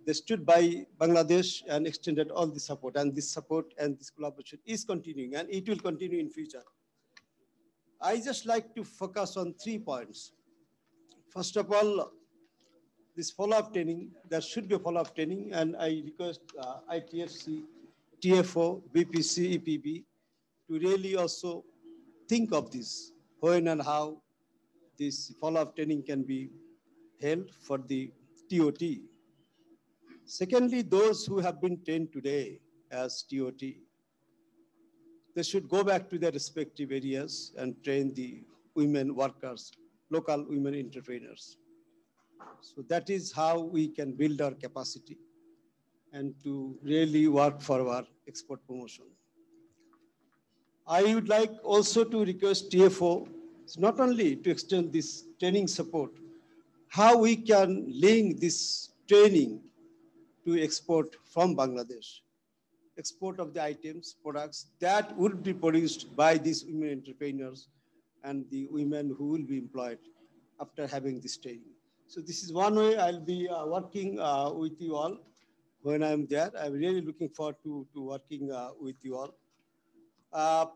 they stood by Bangladesh and extended all the support. And this support and this collaboration is continuing, and it will continue in future. I just like to focus on 3 points. First of all, this follow-up training, there should be a follow-up training, and I request ITFC, TFO, BPC, EPB to really also think of this, when and how this follow-up training can be held for the TOT. Secondly, those who have been trained today as TOT, they should go back to their respective areas and train the women workers, local women entrepreneurs. So that is how we can build our capacity and to really work for our export promotion. I would like also to request TFO, not only to extend this training support, how we can link this training to export from Bangladesh, export of the items, products that would be produced by these women entrepreneurs and the women who will be employed after having this training. So this is one way I'll be working with you all when I'm there. I'm really looking forward to working with you all. I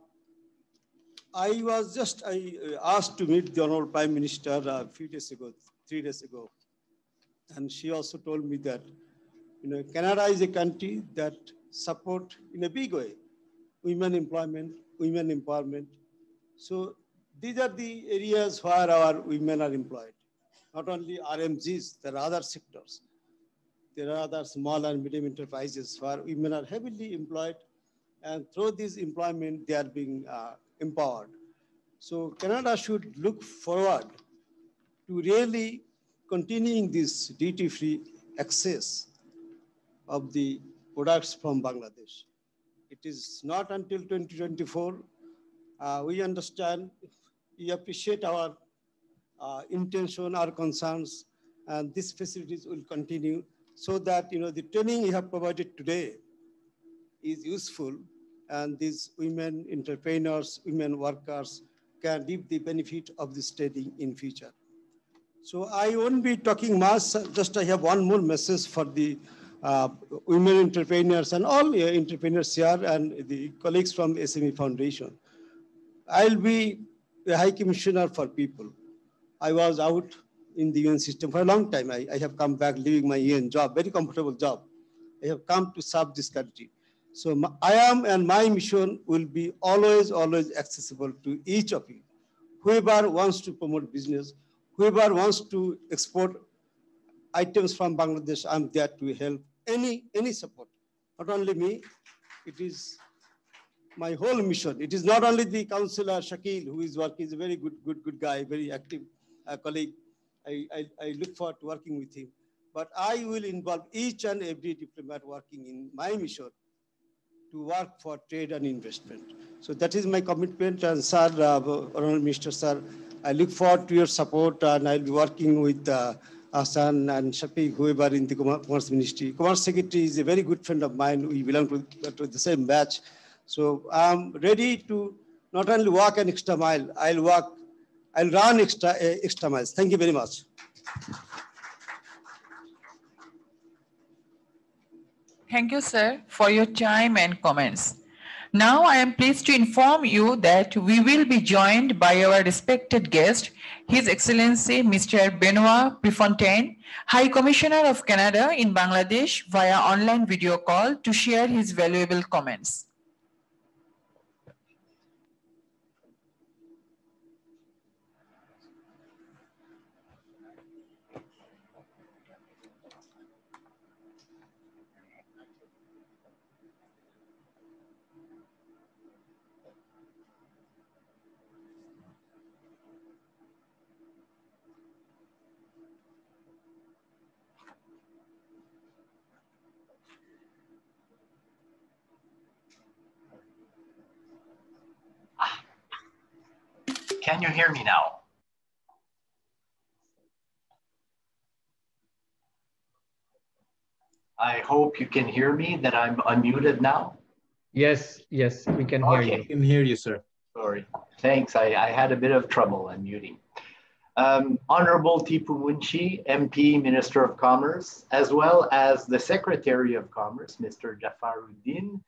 asked to meet the Honorable Prime Minister a few days ago, 3 days ago. And she also told me that Canada is a country that support in a big way women employment, women empowerment. So these are the areas where our women are employed. Not only RMGs, there are other sectors. There are other small and medium enterprises where women are heavily employed, and through this employment, they are being empowered. So Canada should look forward to really continuing this duty-free access of the products from Bangladesh. It is not until 2024. We understand, we appreciate our intention, our concerns, and these facilities will continue so that the training we have provided today is useful, and these women entrepreneurs, women workers can reap the benefit of this training in future. So I won't be talking much, just I have one more message for the women entrepreneurs and all entrepreneurs here and the colleagues from SME Foundation. I'll be the High Commissioner for People. I was out in the UN system for a long time. I have come back leaving my UN job, very comfortable job. I have come to serve this country. So I am, and my mission will be always, always accessible to each of you. Whoever wants to promote business, whoever wants to export items from Bangladesh, I'm there to help any support. Not only me, it is my whole mission. It is not only the Councillor Shakil who is working, he's a very good guy, very active colleague. I look forward to working with him. But I will involve each and every diplomat working in my mission to work for trade and investment. So that is my commitment. And sir, Honorable Minister, sir, I look forward to your support, and I'll be working with Hassan and Shafiq, whoever in the Commerce Ministry. Commerce Secretary is a very good friend of mine. We belong to the same batch. So I'm ready to not only walk an extra mile, I'll run extra miles. Thank you very much.
Thank you, sir, for your time and comments. Now I am pleased to inform you that we will be joined by our respected guest, His Excellency Mr. Benoit Prefontaine, High Commissioner of Canada in Bangladesh via online video call to share his valuable comments.
Can you hear me now? I hope you can hear me, that I'm unmuted now.
Yes, we can hear you.
We can hear you, sir. Sorry, thanks. I had a bit of trouble unmuting. Honorable Tipu Munshi, MP, Minister of Commerce, as well as the Secretary of Commerce, Mr. Jafaruddin,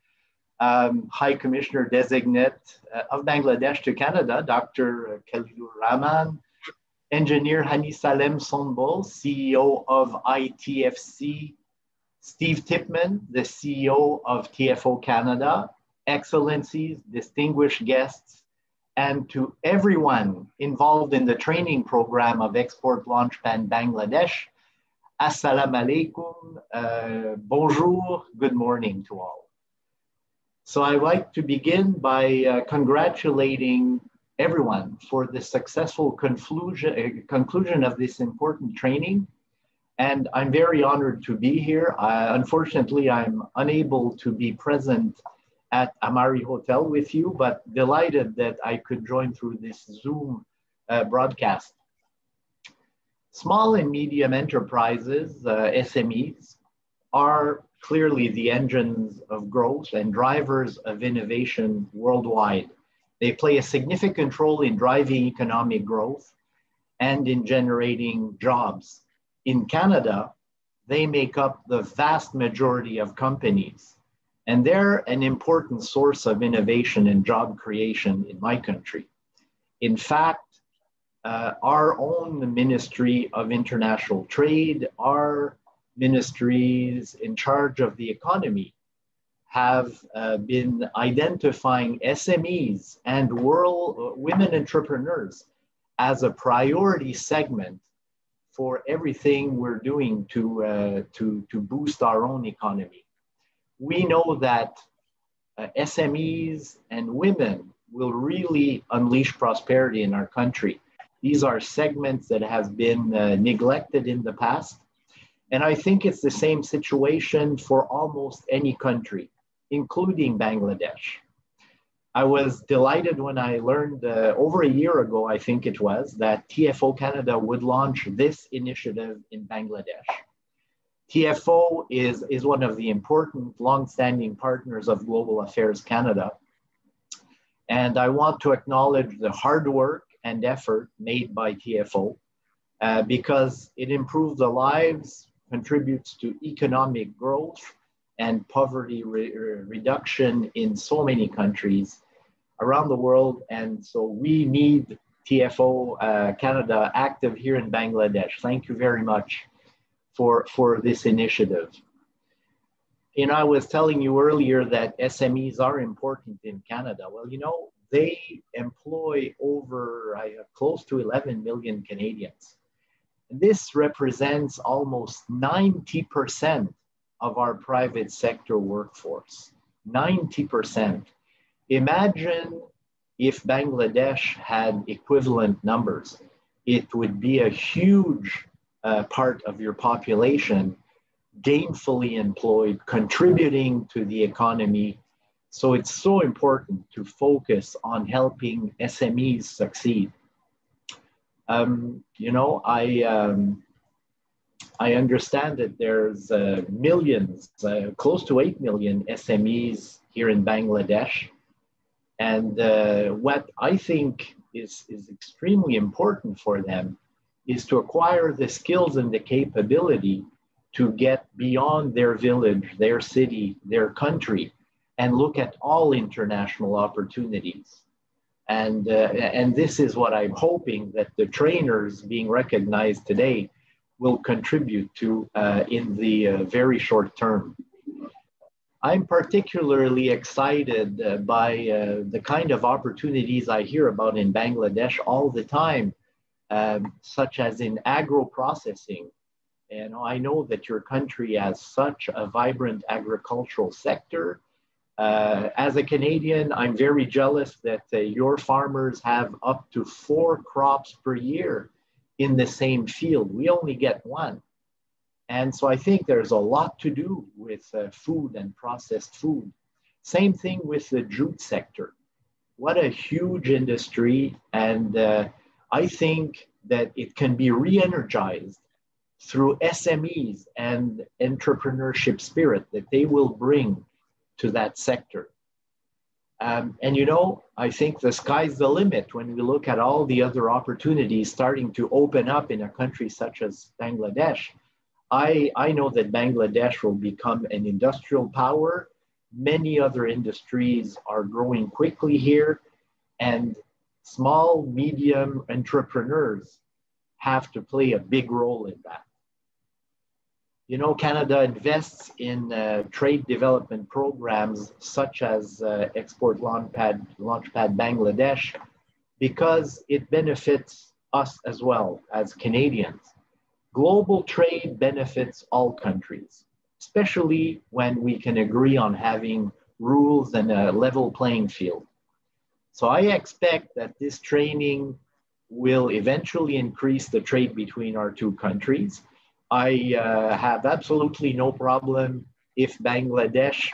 High Commissioner Designate of Bangladesh to Canada, Dr. Khalilur Rahman, Engineer Hani Salem Sonbol, CEO of ITFC, Steve Tipman, the CEO of TFO Canada, Excellencies, distinguished guests, and to everyone involved in the training program of Export Launchpad Bangladesh, Assalamu alaikum, bonjour, good morning to all. So I'd like to begin by congratulating everyone for the successful conclusion of this important training. And I'm very honored to be here. Unfortunately, I'm unable to be present at Amari Hotel with you, but delighted that I could join through this Zoom broadcast. Small and medium enterprises, SMEs, are clearly the engines of growth and drivers of innovation worldwide. They play a significant role in driving economic growth and in generating jobs. In Canada, they make up the vast majority of companies, and they're an important source of innovation and job creation in my country. In fact, our own Ministry of International Trade, our ministries in charge of the economy have been identifying SMEs and women entrepreneurs as a priority segment for everything we're doing to boost our own economy. We know that SMEs and women will really unleash prosperity in our country. These are segments that have been neglected in the past. And I think it's the same situation for almost any country, including Bangladesh. I was delighted when I learned over a year ago, I think it was, that TFO Canada would launch this initiative in Bangladesh. TFO is one of the important long-standing partners of Global Affairs Canada. And I want to acknowledge the hard work and effort made by TFO because it improves the lives, contributes to economic growth and poverty reduction in so many countries around the world. And so we need TFO Canada active here in Bangladesh. Thank you very much for this initiative. You know, I was telling you earlier that SMEs are important in Canada. Well, you know, they employ over close to 11 million Canadians. This represents almost 90% of our private sector workforce, 90%. Imagine if Bangladesh had equivalent numbers. It would be a huge part of your population gainfully employed, contributing to the economy. So it's so important to focus on helping SMEs succeed. You know, I understand that there's millions, close to 8 million SMEs here in Bangladesh. And what I think is extremely important for them is to acquire the skills and the capability to get beyond their village, their city, their country, and look at all international opportunities. And this is what I'm hoping that the trainers being recognized today will contribute to in the very short term. I'm particularly excited by the kind of opportunities I hear about in Bangladesh all the time, such as in agro-processing. And I know that your country has such a vibrant agricultural sector. As a Canadian, I'm very jealous that your farmers have up to 4 crops per year in the same field. We only get 1. And so I think there's a lot to do with food and processed food. Same thing with the jute sector. What a huge industry. And I think that it can be re-energized through SMEs and entrepreneurship spirit that they will bring to that sector. And you know, I think the sky's the limit when we look at all the other opportunities starting to open up in a country such as Bangladesh. I know that Bangladesh will become an industrial power. Many other industries are growing quickly here, and small, medium entrepreneurs have to play a big role in that. You know, Canada invests in trade development programs such as Export Launchpad Bangladesh because it benefits us as well as Canadians. Global trade benefits all countries, especially when we can agree on having rules and a level playing field. So I expect that this training will eventually increase the trade between our two countries. I have absolutely no problem if Bangladesh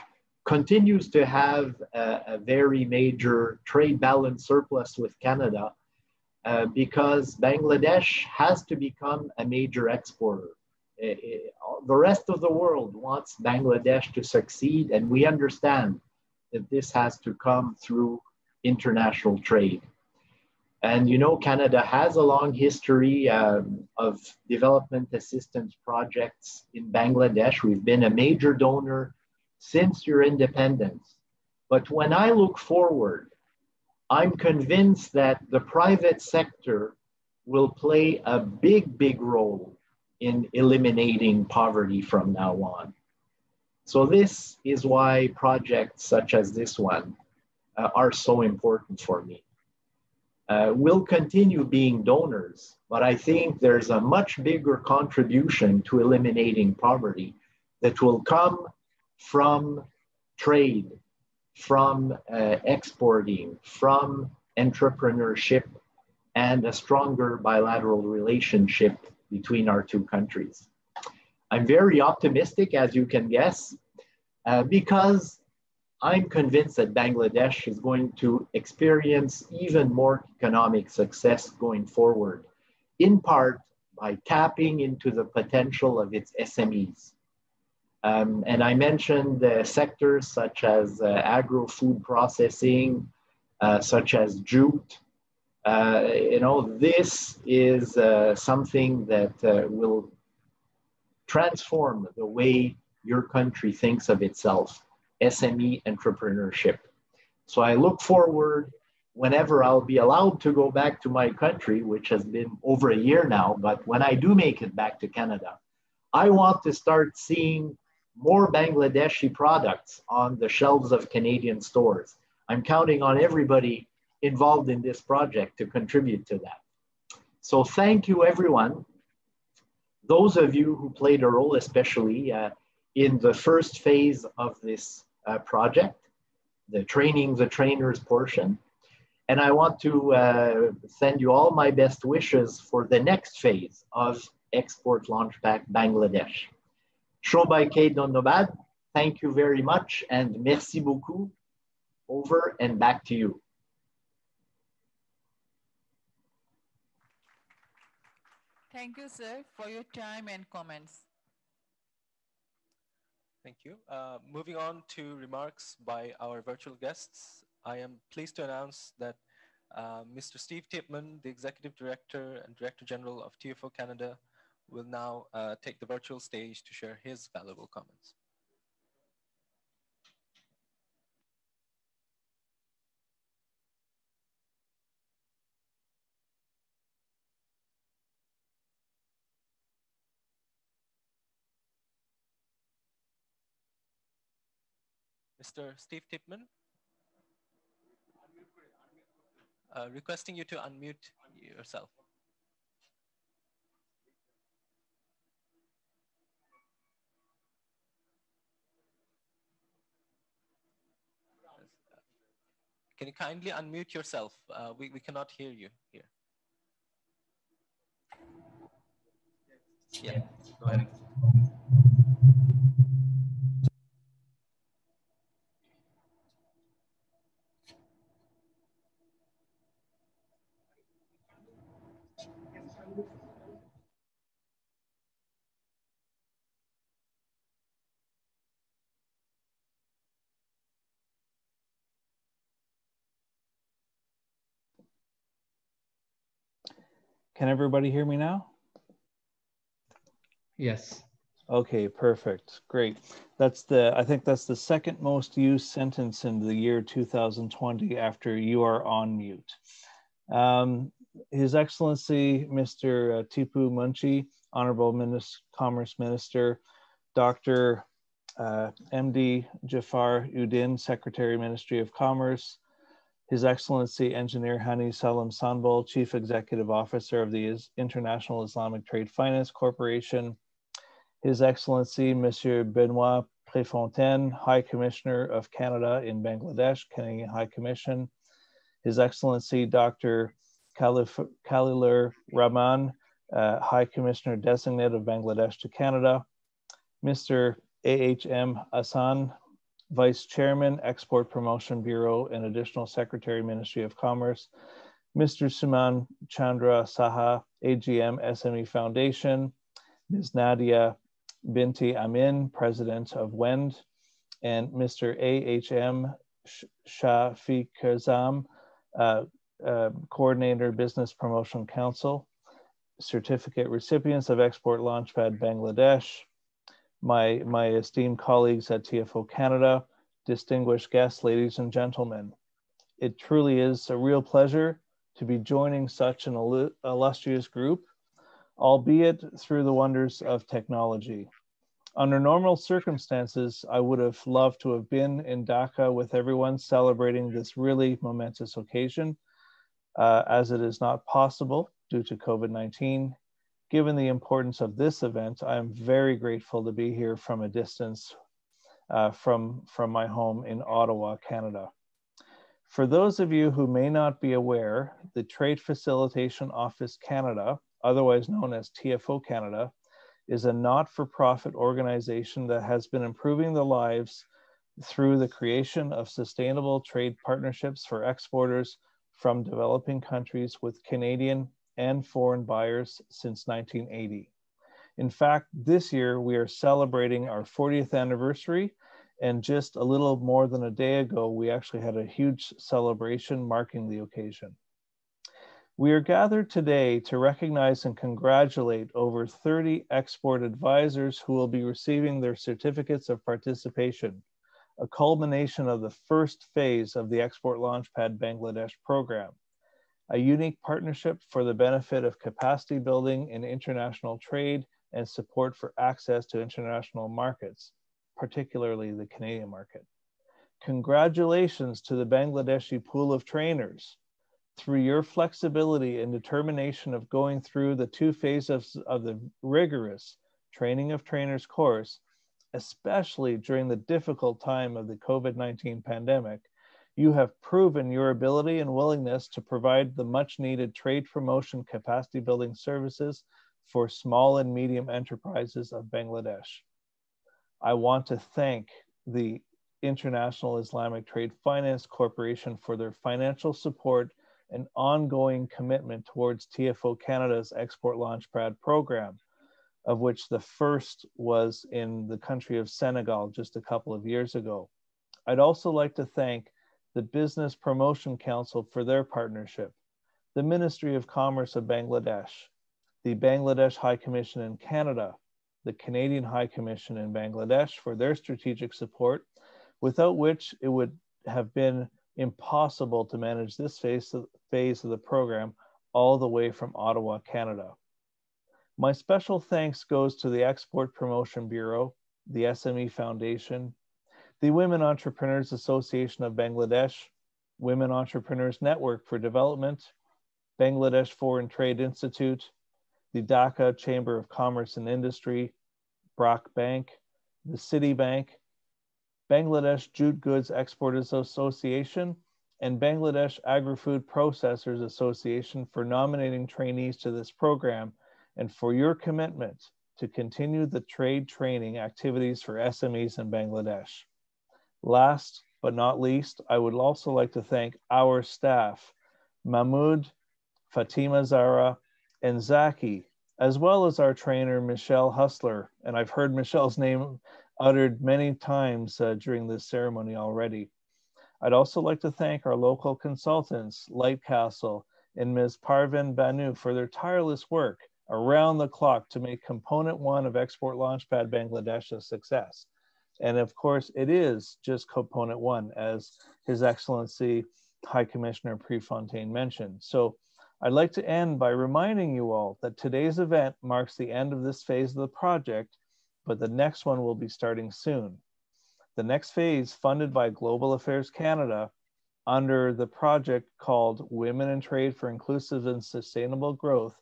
continues to have a very major trade balance surplus with Canada because Bangladesh has to become a major exporter. The rest of the world wants Bangladesh to succeed, and we understand that this has to come through international trade. And you know, Canada has a long history of development assistance projects in Bangladesh. We've been a major donor since your independence. But when I look forward, I'm convinced that the private sector will play a big role in eliminating poverty from now on. So this is why projects such as this one are so important for me. We'll continue being donors, but I think there's a much bigger contribution to eliminating poverty that will come from trade, from exporting, from entrepreneurship, and a stronger bilateral relationship between our two countries. I'm very optimistic, as you can guess, because I'm convinced that Bangladesh is going to experience even more economic success going forward, in part by tapping into the potential of its SMEs. And I mentioned sectors such as agro-food processing, such as jute. You know, this is something that will transform the way your country thinks of itself. SME entrepreneurship. So I look forward whenever I'll be allowed to go back to my country, which has been over a year now, but when I do make it back to Canada, I want to start seeing more Bangladeshi products on the shelves of Canadian stores. I'm counting on everybody involved in this project to contribute to that. So thank you, everyone. Those of you who played a role, especially in the first phase of this project, the training the trainers portion. And I want to send you all my best wishes for the next phase of Export Launchpad Bangladesh. Shobai K. Donnobad, thank you very much, and merci beaucoup. Over and back to you.
Thank you, sir, for your time and comments.
Thank you. Moving on to remarks by our virtual guests, I am pleased to announce that Mr. Steve Tipman, the Executive Director and Director General of TFO Canada, will now take the virtual stage to share his valuable comments. Mr. Steve Tipman, requesting you to unmute yourself. Can you kindly unmute yourself? We cannot hear you here. Yeah, go ahead.
Can everybody hear me now?
Yes.
Okay, perfect. Great. I think that's the second most used sentence in the year 2020 after "you are on mute." His Excellency, Mr. Tipu Munshi, Honorable Commerce Minister, Dr. MD Jafar Udin, Secretary, Ministry of Commerce, His Excellency Engineer Hani Salam Sanbol, Chief Executive Officer of the International Islamic Trade Finance Corporation, His Excellency Monsieur Benoit Préfontaine, High Commissioner of Canada in Bangladesh, Canadian High Commission, His Excellency Dr. Khalilur Rahman, High Commissioner Designate of Bangladesh to Canada, Mr. A.H.M. Hassan, Vice Chairman, Export Promotion Bureau and Additional Secretary, Ministry of Commerce, Mr. Suman Chandra Saha, AGM SME Foundation, Ms. Nadia Binti Amin, President of WEND, and Mr. A.H.M. Shafiq Kazam, Coordinator, Business Promotion Council, certificate recipients of Export Launchpad Bangladesh, my esteemed colleagues at TFO Canada, distinguished guests, ladies and gentlemen. It truly is a real pleasure to be joining such an illustrious group, albeit through the wonders of technology. Under normal circumstances, I would have loved to have been in Dhaka with everyone celebrating this really momentous occasion, as it is not possible due to COVID-19. Given the importance of this event, I am very grateful to be here from a distance from my home in Ottawa, Canada. For those of you who may not be aware, the Trade Facilitation Office Canada, otherwise known as TFO Canada, is a not-for-profit organization that has been improving the lives through the creation of sustainable trade partnerships for exporters from developing countries with Canadian and foreign buyers since 1980. In fact, this year we are celebrating our 40th anniversary, and just a little more than a day ago, we actually had a huge celebration marking the occasion. We are gathered today to recognize and congratulate over 30 export advisors who will be receiving their certificates of participation, a culmination of the first phase of the Export Launchpad Bangladesh program, a unique partnership for the benefit of capacity building in international trade and support for access to international markets, particularly the Canadian market. Congratulations to the Bangladeshi pool of trainers. Through your flexibility and determination of going through the 2 phases of the rigorous Training of Trainers course, especially during the difficult time of the COVID-19 pandemic, you have proven your ability and willingness to provide the much needed trade promotion capacity building services for small and medium enterprises of Bangladesh. I want to thank the International Islamic Trade Finance Corporation for their financial support an ongoing commitment towards TFO Canada's Export Launchpad program, of which the first was in the country of Senegal just a couple of years ago. I'd also like to thank the Business Promotion Council for their partnership, the Ministry of Commerce of Bangladesh, the Bangladesh High Commission in Canada, the Canadian High Commission in Bangladesh for their strategic support, without which it would have been impossible to manage this phase of the program all the way from Ottawa, Canada. My special thanks goes to the Export Promotion Bureau, the SME Foundation, the Women Entrepreneurs Association of Bangladesh, Women Entrepreneurs Network for Development, Bangladesh Foreign Trade Institute, the Dhaka Chamber of Commerce and Industry, Brock Bank, the Citibank, Bangladesh Jute Goods Exporters Association, and Bangladesh Agri-Food Processors Association for nominating trainees to this program and for your commitment to continue the trade training activities for SMEs in Bangladesh. Last but not least, I would also like to thank our staff, Mahmoud, Fatima Zara, and Zaki, as well as our trainer, Michelle Hustler. And I've heard Michelle's name uttered many times during this ceremony already. I'd also like to thank our local consultants, Lightcastle and Ms. Parvin Banu, for their tireless work around the clock to make Component 1 of Export Launchpad Bangladesh a success. And of course, it is just Component 1, as His Excellency High Commissioner Prefontaine mentioned. So I'd like to end by reminding you all that today's event marks the end of this phase of the project, but the next one will be starting soon. The next phase, funded by Global Affairs Canada under the project called Women in Trade for Inclusive and Sustainable Growth,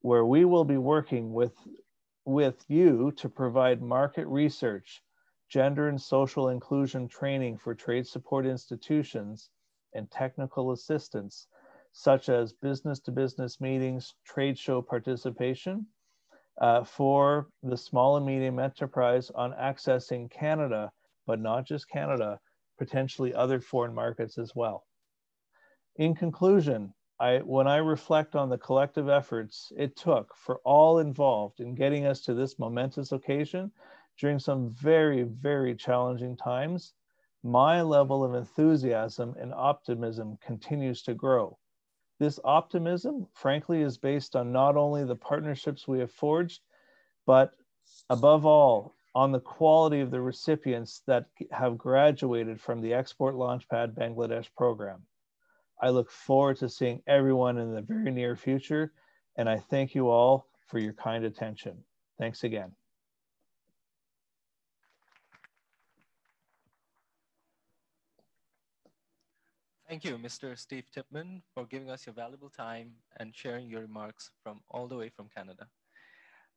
where we will be working with you to provide market research, gender and social inclusion training for trade support institutions, and technical assistance, such as business-to-business meetings, trade show participation, for the small and medium enterprise on accessing Canada, but not just Canada, potentially other foreign markets as well. In conclusion, when I reflect on the collective efforts it took for all involved in getting us to this momentous occasion during some very, very challenging times, my level of enthusiasm and optimism continues to grow. This optimism, frankly, is based on not only the partnerships we have forged, but above all, on the quality of the recipients that have graduated from the Export Launchpad Bangladesh program. I look forward to seeing everyone in the very near future, and I thank you all for your kind attention. Thanks again.
Thank you, Mr. Steve Tipman, for giving us your valuable time and sharing your remarks from all the way from Canada.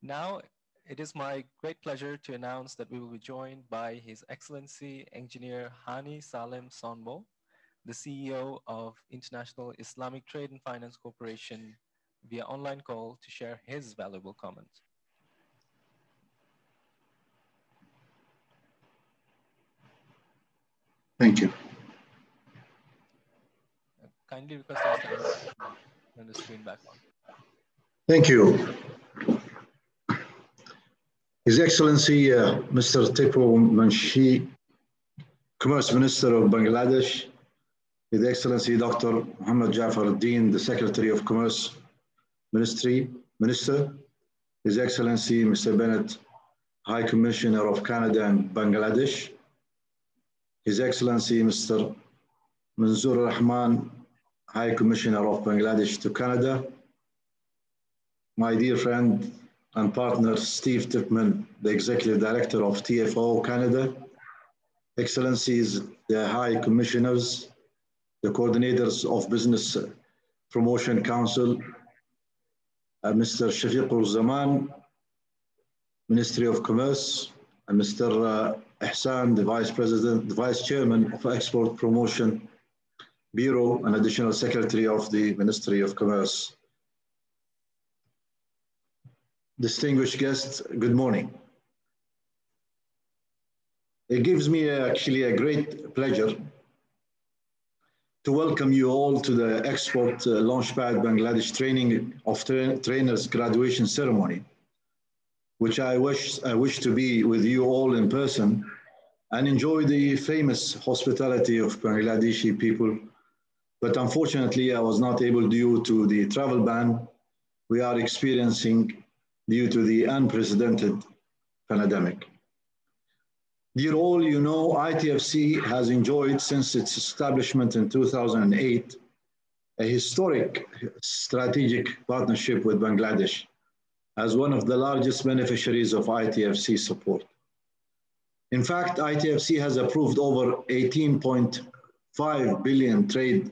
Now, it is my great pleasure to announce that we will be joined by His Excellency Engineer Hani Salem Sonbo, the CEO of International Islamic Trade and Finance Corporation, via online call to share his valuable comments.
Thank you.
Kindly request you to stand and the screen back on.
Thank you. His Excellency Mr. Tipu Munshi, Commerce Minister of Bangladesh, His Excellency Dr. Muhammad Jafar Al-Din, the Secretary of Commerce Minister, His Excellency Mr. Bennett, High Commissioner of Canada and Bangladesh, His Excellency Mr. Manzoor Rahman, High Commissioner of Bangladesh to Canada, my dear friend and partner Steve Tipman, the Executive Director of TFO Canada, Excellencies, the High Commissioners, the Coordinators of Business Promotion Council, Mr. Shafiqur Zaman, Ministry of Commerce, and Mr. Ihsan, the Vice President, the Vice Chairman of Export Promotion Bureau and Additional Secretary of the Ministry of Commerce. Distinguished guests, good morning. It gives me actually a great pleasure to welcome you all to the Export Launchpad Bangladesh Training of Trainers graduation ceremony, which I wish to be with you all in person and enjoy the famous hospitality of Bangladeshi people. But unfortunately, I was not able due to the travel ban we are experiencing due to the unprecedented pandemic. Dear all, you know, ITFC has enjoyed since its establishment in 2008 a historic strategic partnership with Bangladesh as one of the largest beneficiaries of ITFC support. In fact, ITFC has approved over 18.5 billion trade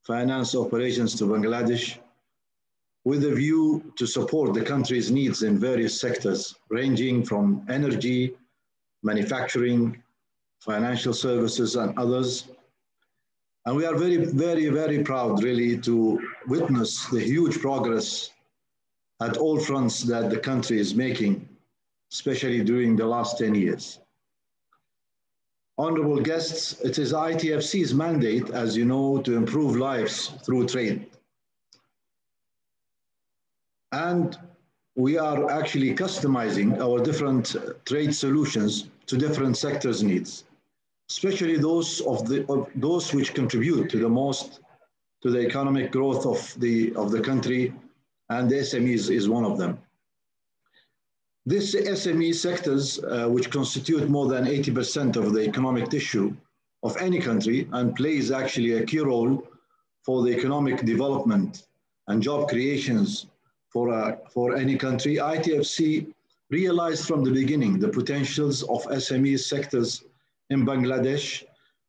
finance operations to Bangladesh with a view to support the country's needs in various sectors, ranging from energy, manufacturing, financial services, and others. And we are very proud, really, to witness the huge progress at all fronts that the country is making, especially during the last 10 years. Honorable guests, it is ITFC's mandate, as you know, to improve lives through trade. And we are actually customizing our different trade solutions to different sectors' needs, especially those which contribute to the most to the economic growth of the country, and the SMEs is one of them. These SME sectors, which constitute more than 80% of the economic tissue of any country and plays actually a key role for the economic development and job creations for any country, ITFC realized from the beginning the potentials of SME sectors in Bangladesh,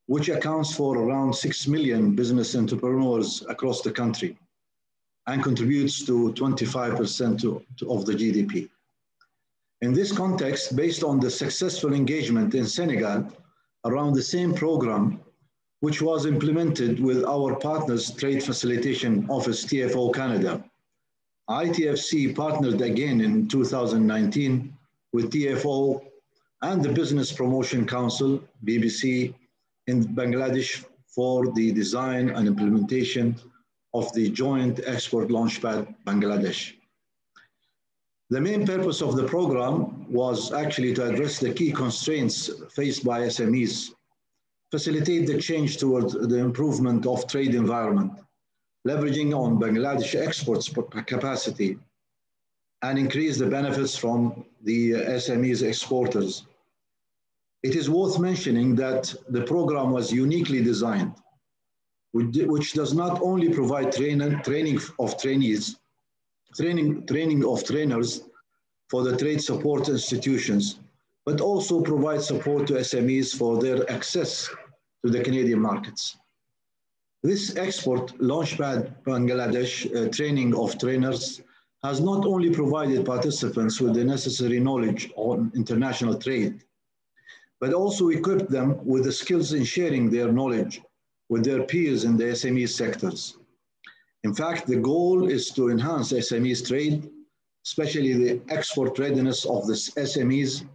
which accounts for around 6 million business entrepreneurs across the country and contributes to 25% of the GDP. In this context, based on the successful engagement in Senegal around the same program, which was implemented with our partners Trade Facilitation Office, TFO Canada, ITFC partnered again in 2019 with TFO and the Business Promotion Council, BBC, in Bangladesh for the design and implementation of the joint Export Launchpad Bangladesh. The main purpose of the program was actually to address the key constraints faced by SMEs, facilitate the change towards the improvement of trade environment, leveraging on Bangladesh exports capacity, and increase the benefits from the SMEs exporters. It is worth mentioning that the program was uniquely designed, which does not only provide training of trainees, training of trainers for the trade support institutions, but also provide support to SMEs for their access to the Canadian markets. This Export Launchpad Bangladesh training of trainers has not only provided participants with the necessary knowledge on international trade, but also equipped them with the skills in sharing their knowledge with their peers in the SME sectors. In fact, the goal is to enhance SMEs trade, especially the export readiness of the SMEs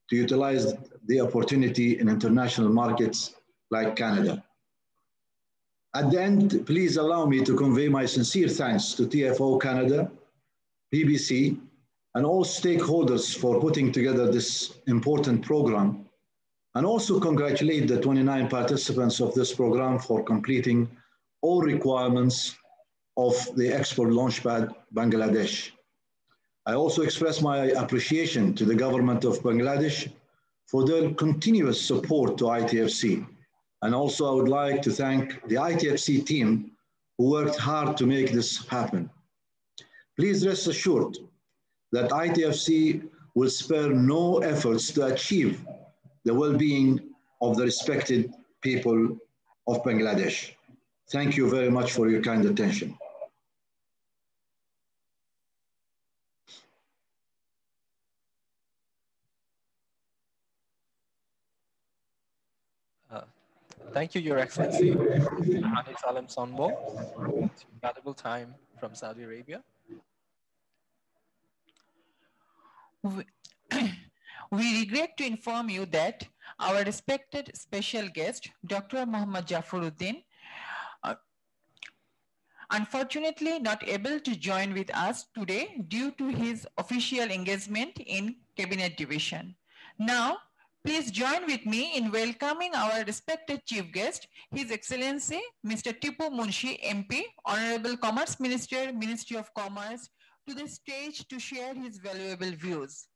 to utilize the opportunity in international markets like Canada. At the end, please allow me to convey my sincere thanks to TFO Canada, BBC, and all stakeholders for putting together this important program, and also congratulate the 29 participants of this program for completing all requirements of the Export Launchpad Bangladesh. I also express my appreciation to the government of Bangladesh for their continuous support to ITFC. And also I would like to thank the ITFC team who worked hard to make this happen. Please rest assured that ITFC will spare no efforts to achieve the well-being of the respected people of Bangladesh. Thank you very much for your kind attention.
Thank you, Your Excellency, Hani Salem Sonbo, with your valuable time from Saudi Arabia.
We regret to inform you that our respected special guest, Dr. Mohammad Jafaruddin, unfortunately not able to join with us today due to his official engagement in Cabinet Division. Now, please join with me in welcoming our respected Chief Guest, His Excellency Mr. Tipu Munshi, MP, Honorable Commerce Minister, Ministry of Commerce, to the stage to share his valuable views.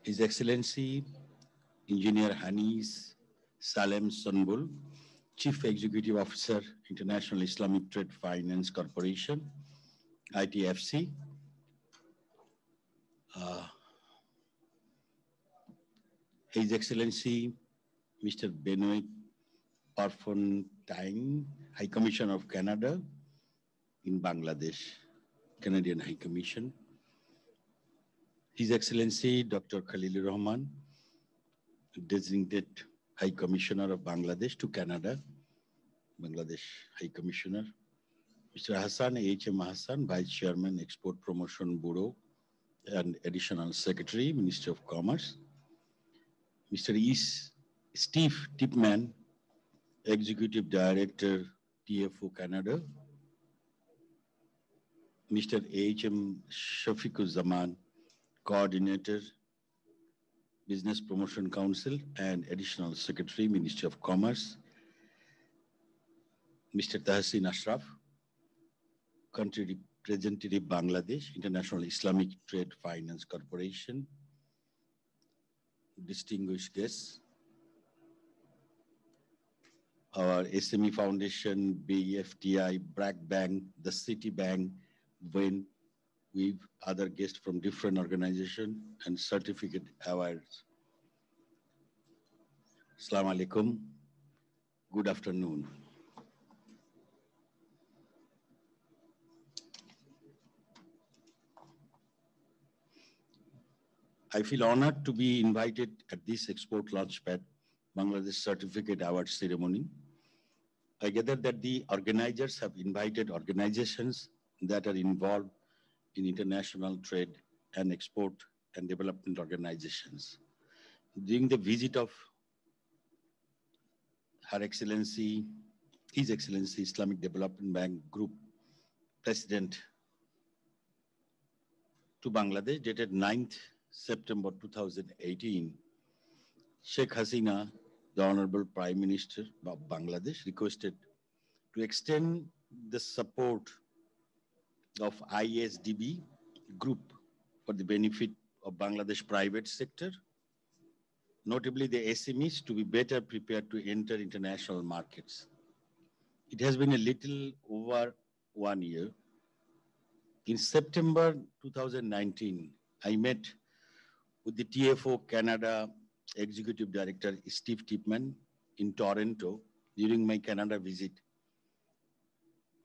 His Excellency Engineer Hanis Salem Sonbul, Chief Executive Officer, International Islamic Trade Finance Corporation, ITFC. His Excellency Mr. Benoit Parfontaine, High Commissioner of Canada in Bangladesh, Canadian High Commission. His Excellency Dr. Khalilur Rahman, designated High Commissioner of Bangladesh to Canada, Bangladesh High Commissioner. Mr. Hassan H.M. Hassan, Vice Chairman, Export Promotion Bureau and Additional Secretary, Ministry of Commerce. Mr. Steve Tipman, Executive Director, TFO Canada. Mr. H.M. Shafiquzzaman, Coordinator, Business Promotion Council and Additional Secretary, Ministry of Commerce. Mr. Tahsin Ashraf, Country Representative, Bangladesh, International Islamic Trade Finance Corporation. Distinguished guests, our SME Foundation, BFTI, BRAC Bank, the City Bank, WIN, with other guests from different organizations and certificate awards. Assalamu alaikum. Good afternoon. I feel honored to be invited at this Export Launchpad Bangladesh Certificate Award ceremony. I gather that the organizers have invited organizations that are involved in international trade and export and development organizations. During the visit of Her Excellency, His Excellency Islamic Development Bank Group President to Bangladesh, dated 9th September 2018, Sheikh Hasina, the Honorable Prime Minister of Bangladesh, requested to extend the support of ISDB group for the benefit of Bangladesh private sector, notably the SMEs, to be better prepared to enter international markets. It has been a little over 1 year. In September 2019, I met with the TFO Canada Executive Director Steve Tipman in Toronto during my Canada visit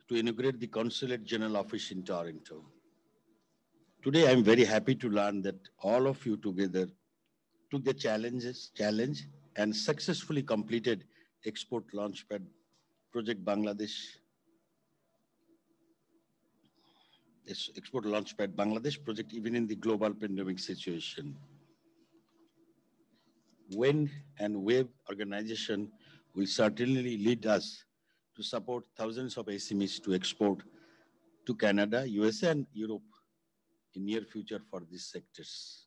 to inaugurate the Consulate General Office in Toronto. Today, I'm very happy to learn that all of you together took the challenge and successfully completed Export Launchpad Project Bangladesh. Export Launchpad Bangladesh project, even in the global pandemic situation. When and where organization will certainly lead us to support thousands of SMEs to export to Canada, USA, and Europe in near future for these sectors.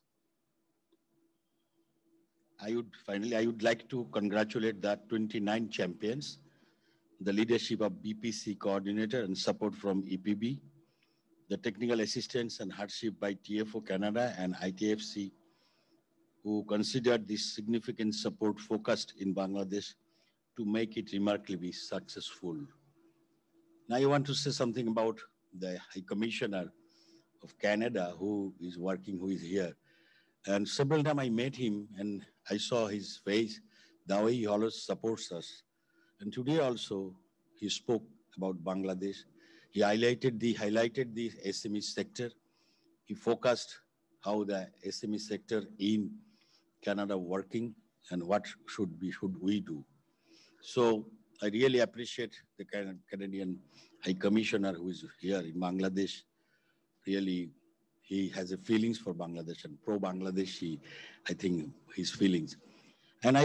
I would like to congratulate the 29 champions, the leadership of BPC coordinator and support from EPB, the technical assistance and hardship by TFO Canada and ITFC, who considered this significant support focused in Bangladesh to make it remarkably successful. Now I want to say something about the High Commissioner of Canada who is here. And several times I met him and I saw his face, the way he always supports us. And today also, he spoke about Bangladesh. He highlighted the SME sector. He focused how the SME sector in Canada working and what should we do. So I really appreciate the Canadian High Commissioner who is here in Bangladesh. Really, he has a feelings for Bangladesh and pro-Bangladeshi, I think, his feelings. And I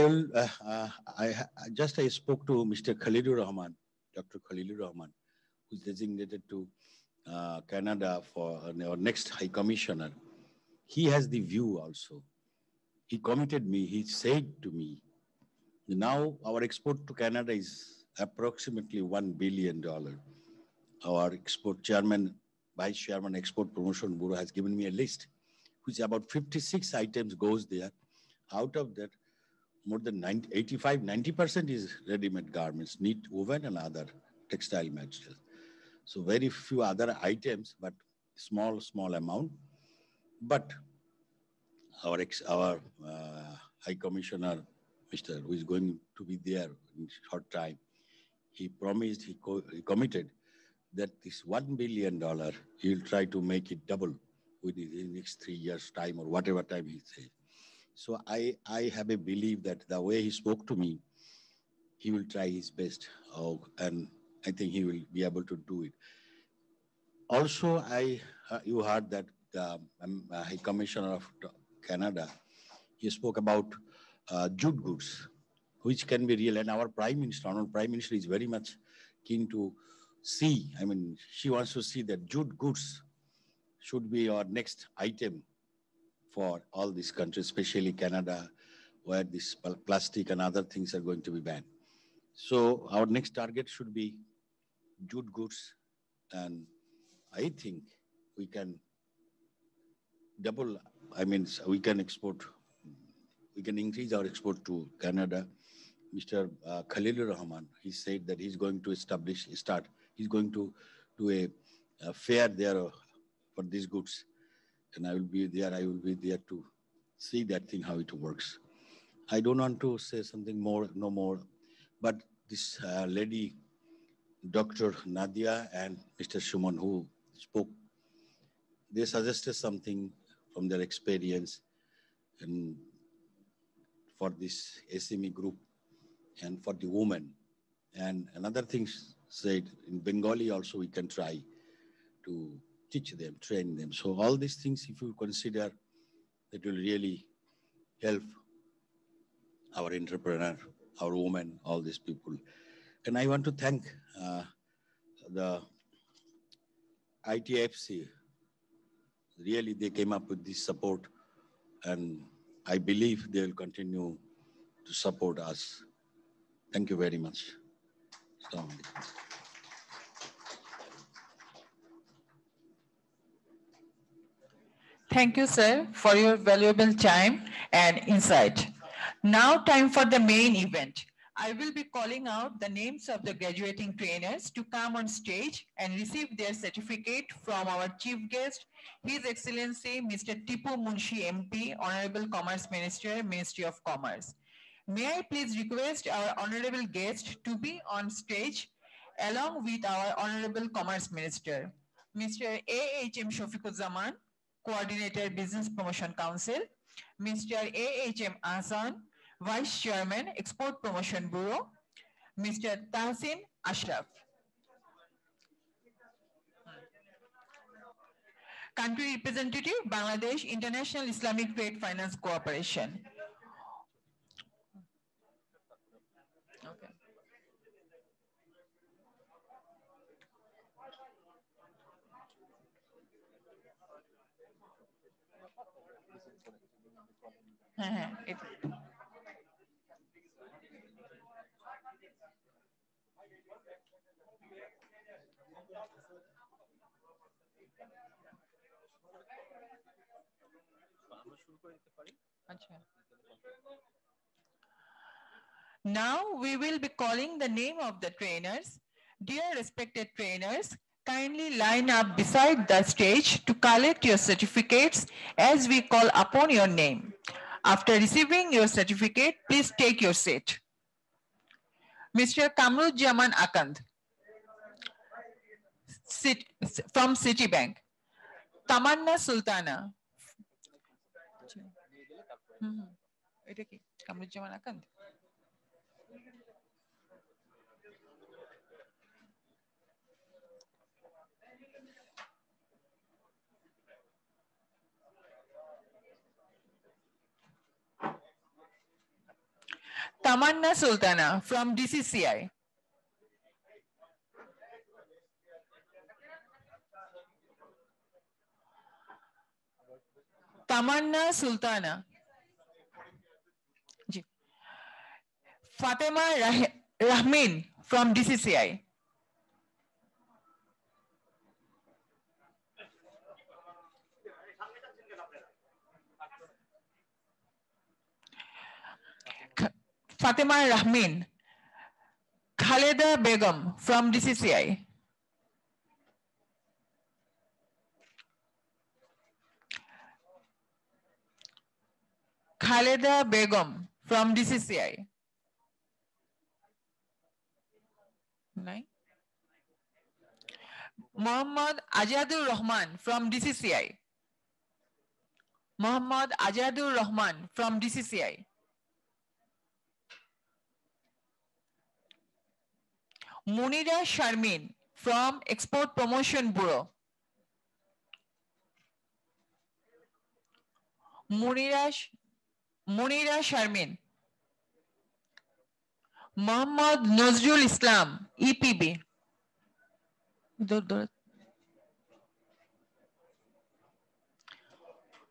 spoke to Mr. Khalilur Rahman, Dr. Khalilur Rahman, who's designated to Canada for our next High Commissioner. He has the view also. He committed me, he said to me, now our export to Canada is approximately $1 billion. Our export chairman, Vice Chairman, Export Promotion Bureau has given me a list, which about 56 items goes there. Out of that, more than 90% is ready-made garments, knit, woven, and other textile materials. So very few other items, but small amount. But our High Commissioner, Mr. who is going to be there in short time, he promised, he committed that this $1 billion, he'll try to make it double within the next 3 years' time or whatever time he says. So I have a belief that the way he spoke to me, he will try his best, and I think he will be able to do it. Also, you heard that the High Commissioner of Canada, he spoke about jute goods, which can be real. And our Prime Minister, Honorable Prime Minister, is very much keen to see, she wants to see that jute goods should be our next item for all these countries, especially Canada, where this plastic and other things are going to be banned. So our next target should be jute goods. And I think we can double, we can increase our export to Canada. Mr. Khalilur Rahman, he said that he's going to he's going to do a fair there for these goods. And I will be there to see that thing, how it works. I don't want to say something no more, but this lady, Dr. Nadia and Mr. Shuman, who spoke, they suggested something from their experience and for this SME group and for the women. And another thing said, in Bengali also we can try to teach them, train them. So all these things, if you consider, it will really help our entrepreneur, our women, all these people. And I want to thank the ITFC. Really, they came up with this support, and I believe they will continue to support us. Thank you very much. Assalamu alaikum.
Thank you, sir, for your valuable time and insight. Now, time for the main event. I will be calling out the names of the graduating trainers to come on stage and receive their certificate from our chief guest, His Excellency Mr. Tipu Munshi MP, Honorable Commerce Minister, Ministry of Commerce. May I please request our honorable guest to be on stage along with our Honorable Commerce Minister, Mr. A.H.M. Shafiquzzaman, Coordinator Business Promotion Council, Mr. A.H.M. Ahsan, Vice Chairman Export Promotion Bureau, Mr. Tahsin Ashraf. Country Representative, Bangladesh International Islamic Trade Finance Cooperation. Okay. Now we will be calling the name of the trainers. Dear respected trainers, kindly line up beside the stage to collect your certificates as we call upon your name. After receiving your certificate, please take your seat. Mr. Kamruzzaman Akand from Citibank. Tamanna Sultana. এটা কি Kamruzzaman আকান্দ? Tamanna Sultana from DCCI. Tamanna Sultana. Fatima Rahmin from DCCI. Fatima Rahmin. Khaleda Begum from DCCI. Khaleda Begum from DCCI. Mohammad Ajadur Rahman from DCCI. Mohammad Ajadur Rahman from DCCI. Munira Sharmin from Export Promotion Bureau. Munira Sharmin. Muhammad Nazrul Islam, EPB.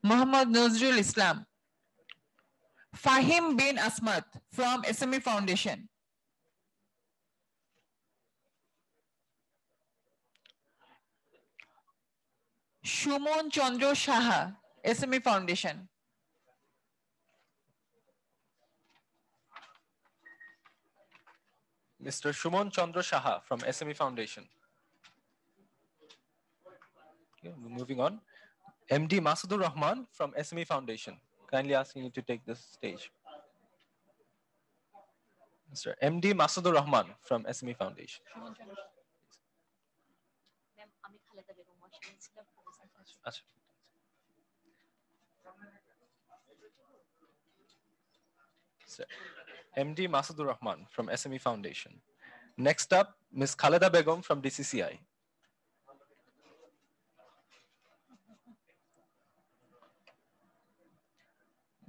Muhammad Nazrul Islam. Fahim bin Asmat from SME Foundation. Shumon Chandra Shaha, SME Foundation.
Mr. Shumon Chandra Shaha from SME Foundation. Okay, moving on. MD Masudur Rahman from SME Foundation. Kindly asking you to take this stage. Mr. MD Masudur Rahman from SME Foundation. Sir, MD Masudur Rahman from SME Foundation. Next up, Ms. Khaleda Begum from DCCI.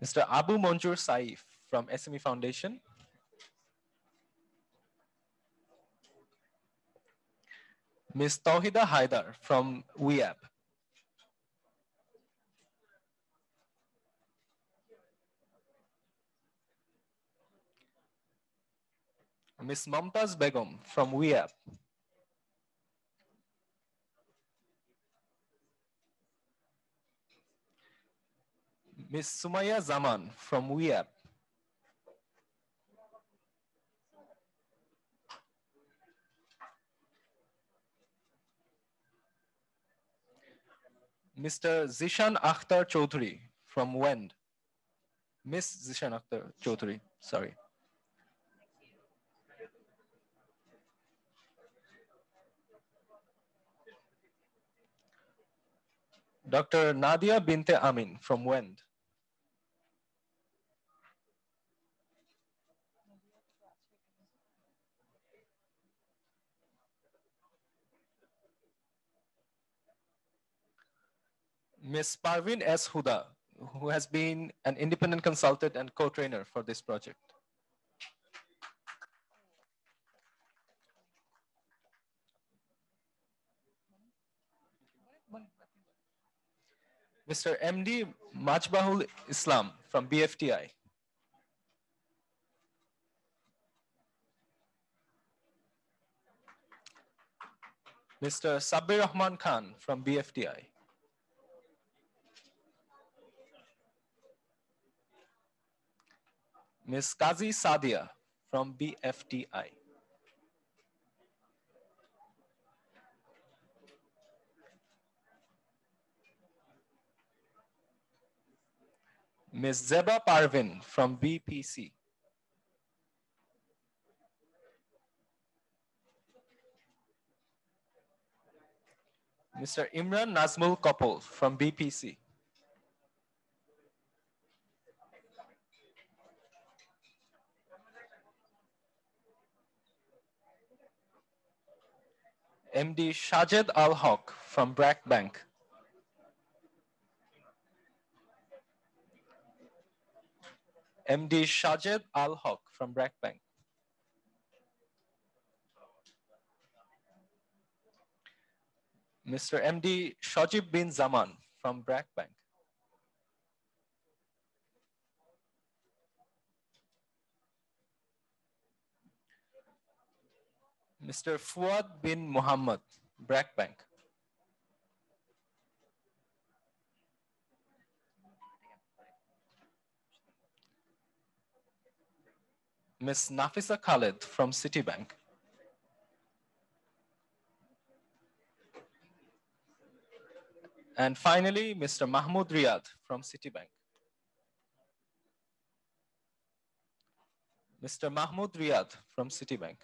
Mr. Abu Monjur Saif from SME Foundation. Ms. Tawhida Haidar from WEAP. Ms. Mumtaz Begum from WEAP. Ms. Sumaya Zaman from WEAP. Mr. Zishan Akhtar Chaudhary from WEND. Miss Zishan Akhtar Chaudhary, sorry. Dr. Nadia Binte Amin from WEND. Ms. Parveen S. Huda, who has been an independent consultant and co-trainer for this project. Mr. MD Majbahul Islam from BFTI. Mr. Sabir Rahman Khan from BFTI. Ms. Kazi Sadia from BFTI. Ms. Zeba Parvin from BPC. Mr. Imran Nazmul Kopol from BPC. MD Shajed Al Haq from BRAC Bank. MD Shajed Al Haq from BRAC Bank. Mr. MD Shajib bin Zaman from BRAC Bank. Mr. Fuad bin Muhammad, BRAC Bank. Ms. Nafisa Khalid from Citibank. And finally, Mr. Mahmoud Riyad from Citibank. Mr. Mahmoud Riyad from Citibank.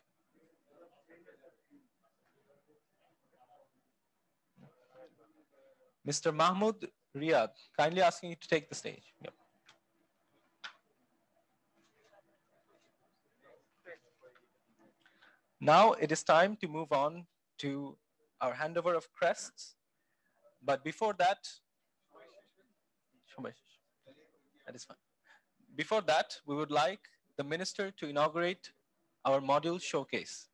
Mr. Mahmoud Riyad, kindly asking you to take the stage. Yep. Now it is time to move on to our handover of crests. But before that, that is fine. Before that, we would like the minister to inaugurate our module showcase.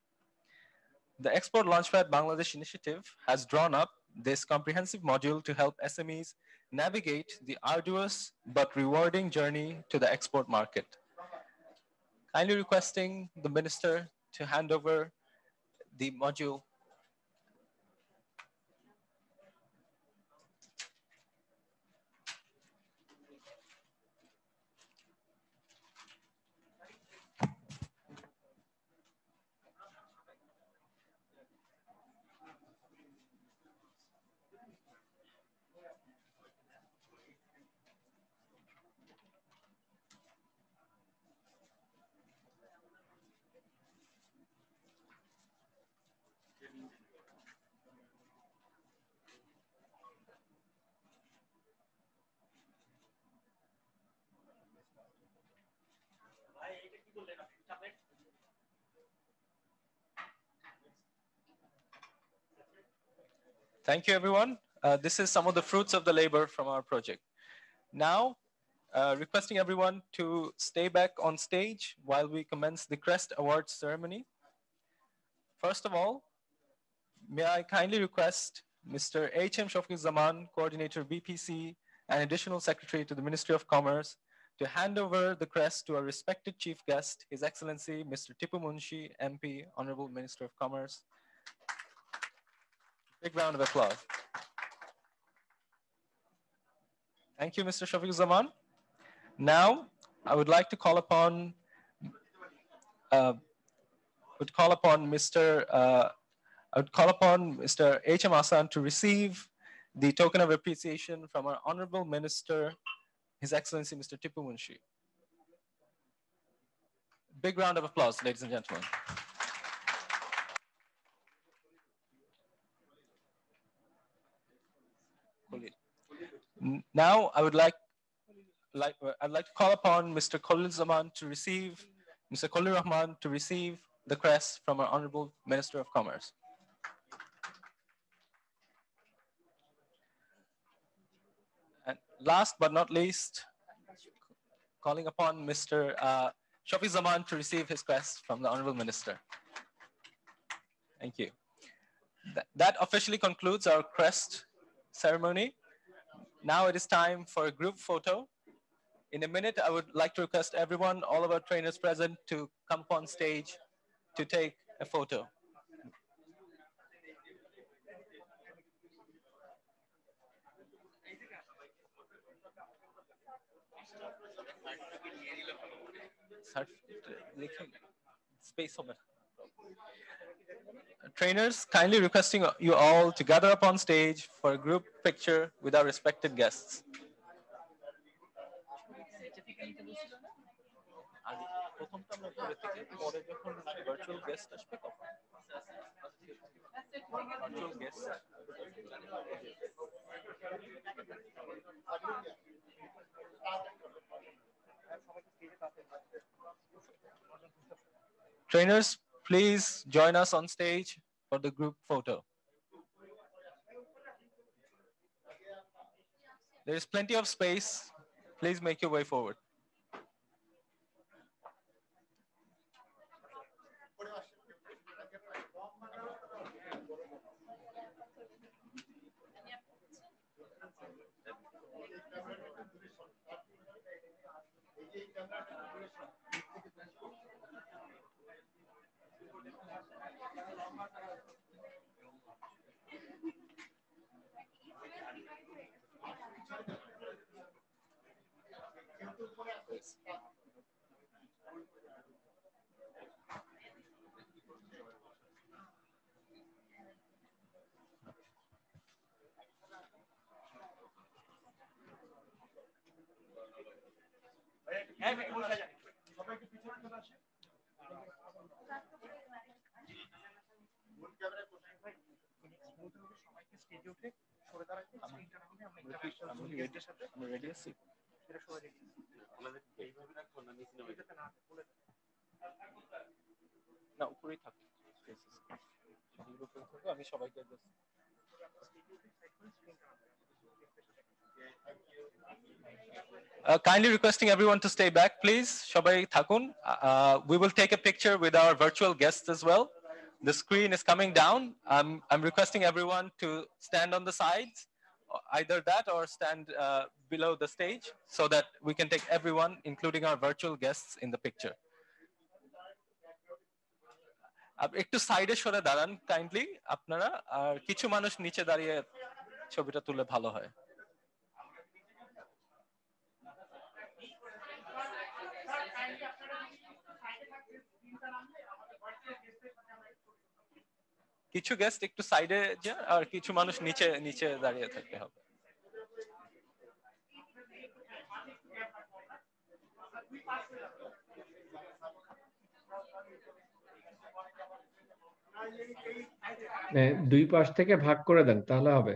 The Export Launchpad Bangladesh initiative has drawn up this comprehensive module to help SMEs navigate the arduous but rewarding journey to the export market. Kindly requesting the minister to hand over the module. Thank you, everyone. This is some of the fruits of the labor from our project. Now, requesting everyone to stay back on stage while we commence the Crest Awards ceremony. First of all, may I kindly request Mr. H.M. Shafiq Zaman, Coordinator BPC and Additional Secretary to the Ministry of Commerce, to hand over the crest to our respected chief guest, His Excellency Mr. Tipu Munshi, MP, Honorable Minister of Commerce. Big round of applause. Thank you, Mr. Shafiq Zaman. Now, I would like to call upon Mr. H.M. Hassan to receive the token of appreciation from our Honorable Minister, His Excellency Mr. Tipu Munshi. Big round of applause, ladies and gentlemen. Now, I'd like to call upon Mr. Khalil Zaman to receive, Mr. Khalil Rahman to receive the crest from our Honorable Minister of Commerce. And last but not least, calling upon Mr. Shafiq Zaman to receive his crest from the Honorable Minister. Thank you. That officially concludes our crest ceremony. Now it is time for a group photo. In a minute, I would like to request everyone, all of our trainers present, to come up on stage to take a photo. Space over. Trainers, kindly requesting you all to gather up on stage for a group picture with our respected guests. Trainers, please join us on stage for the group photo. There is plenty of space. Please make your way forward. Kindly requesting everyone to stay back, please. Shobai thakun. We will take a picture with our virtual guests as well. The screen is coming down. I'm requesting everyone to stand on the sides, either that or stand below the stage, so that we can take everyone, including our virtual guests, in the picture. একটু সাইডে সরে দাঁড়ান kindly আপনারা, আর কিছু মানুষ নিচে দাঁড়িয়ে ছবিটা তুলে ভালো হয়। কিছু গেস্ট একটু সাইডে যান আর কিছু মানুষ নিচে নিচে দাঁড়িয়ে থাকতে হবে।
দুই পাশ থেকে ভাগ করে দেন তাহলে হবে।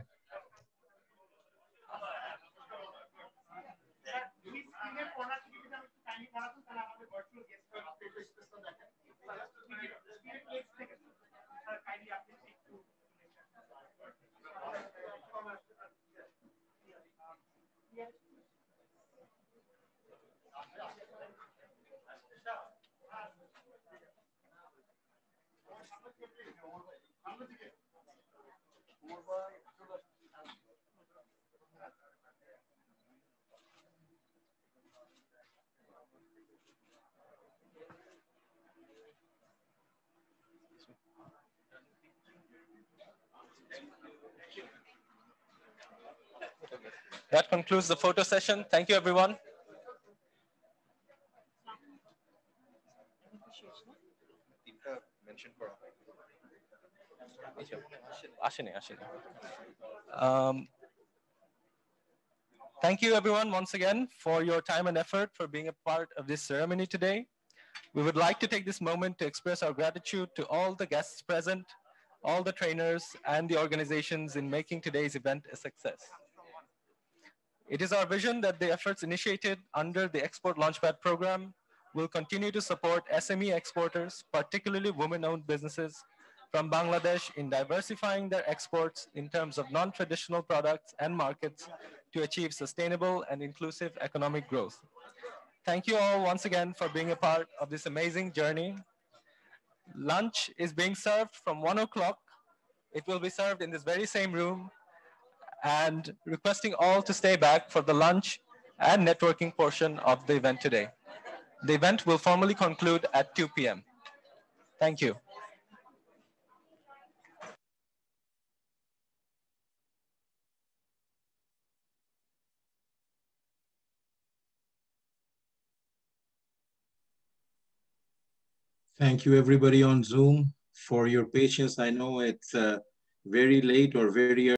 That concludes the photo session. Thank you, everyone. Thank you, everyone, once again for your time and effort for being a part of this ceremony today. We would like to take this moment to express our gratitude to all the guests present, all the trainers, and the organizations in making today's event a success. It is our vision that the efforts initiated under the Export Launchpad program will continue to support SME exporters, particularly women-owned businesses from Bangladesh, in diversifying their exports in terms of non-traditional products and markets to achieve sustainable and inclusive economic growth. Thank you all once again for being a part of this amazing journey. Lunch is being served from 1 o'clock. It will be served in this very same room and requesting all to stay back for the lunch and networking portion of the event today. The event will formally conclude at 2 p.m. Thank you.
Thank you everybody on Zoom for your patience. I know it's very late or very early.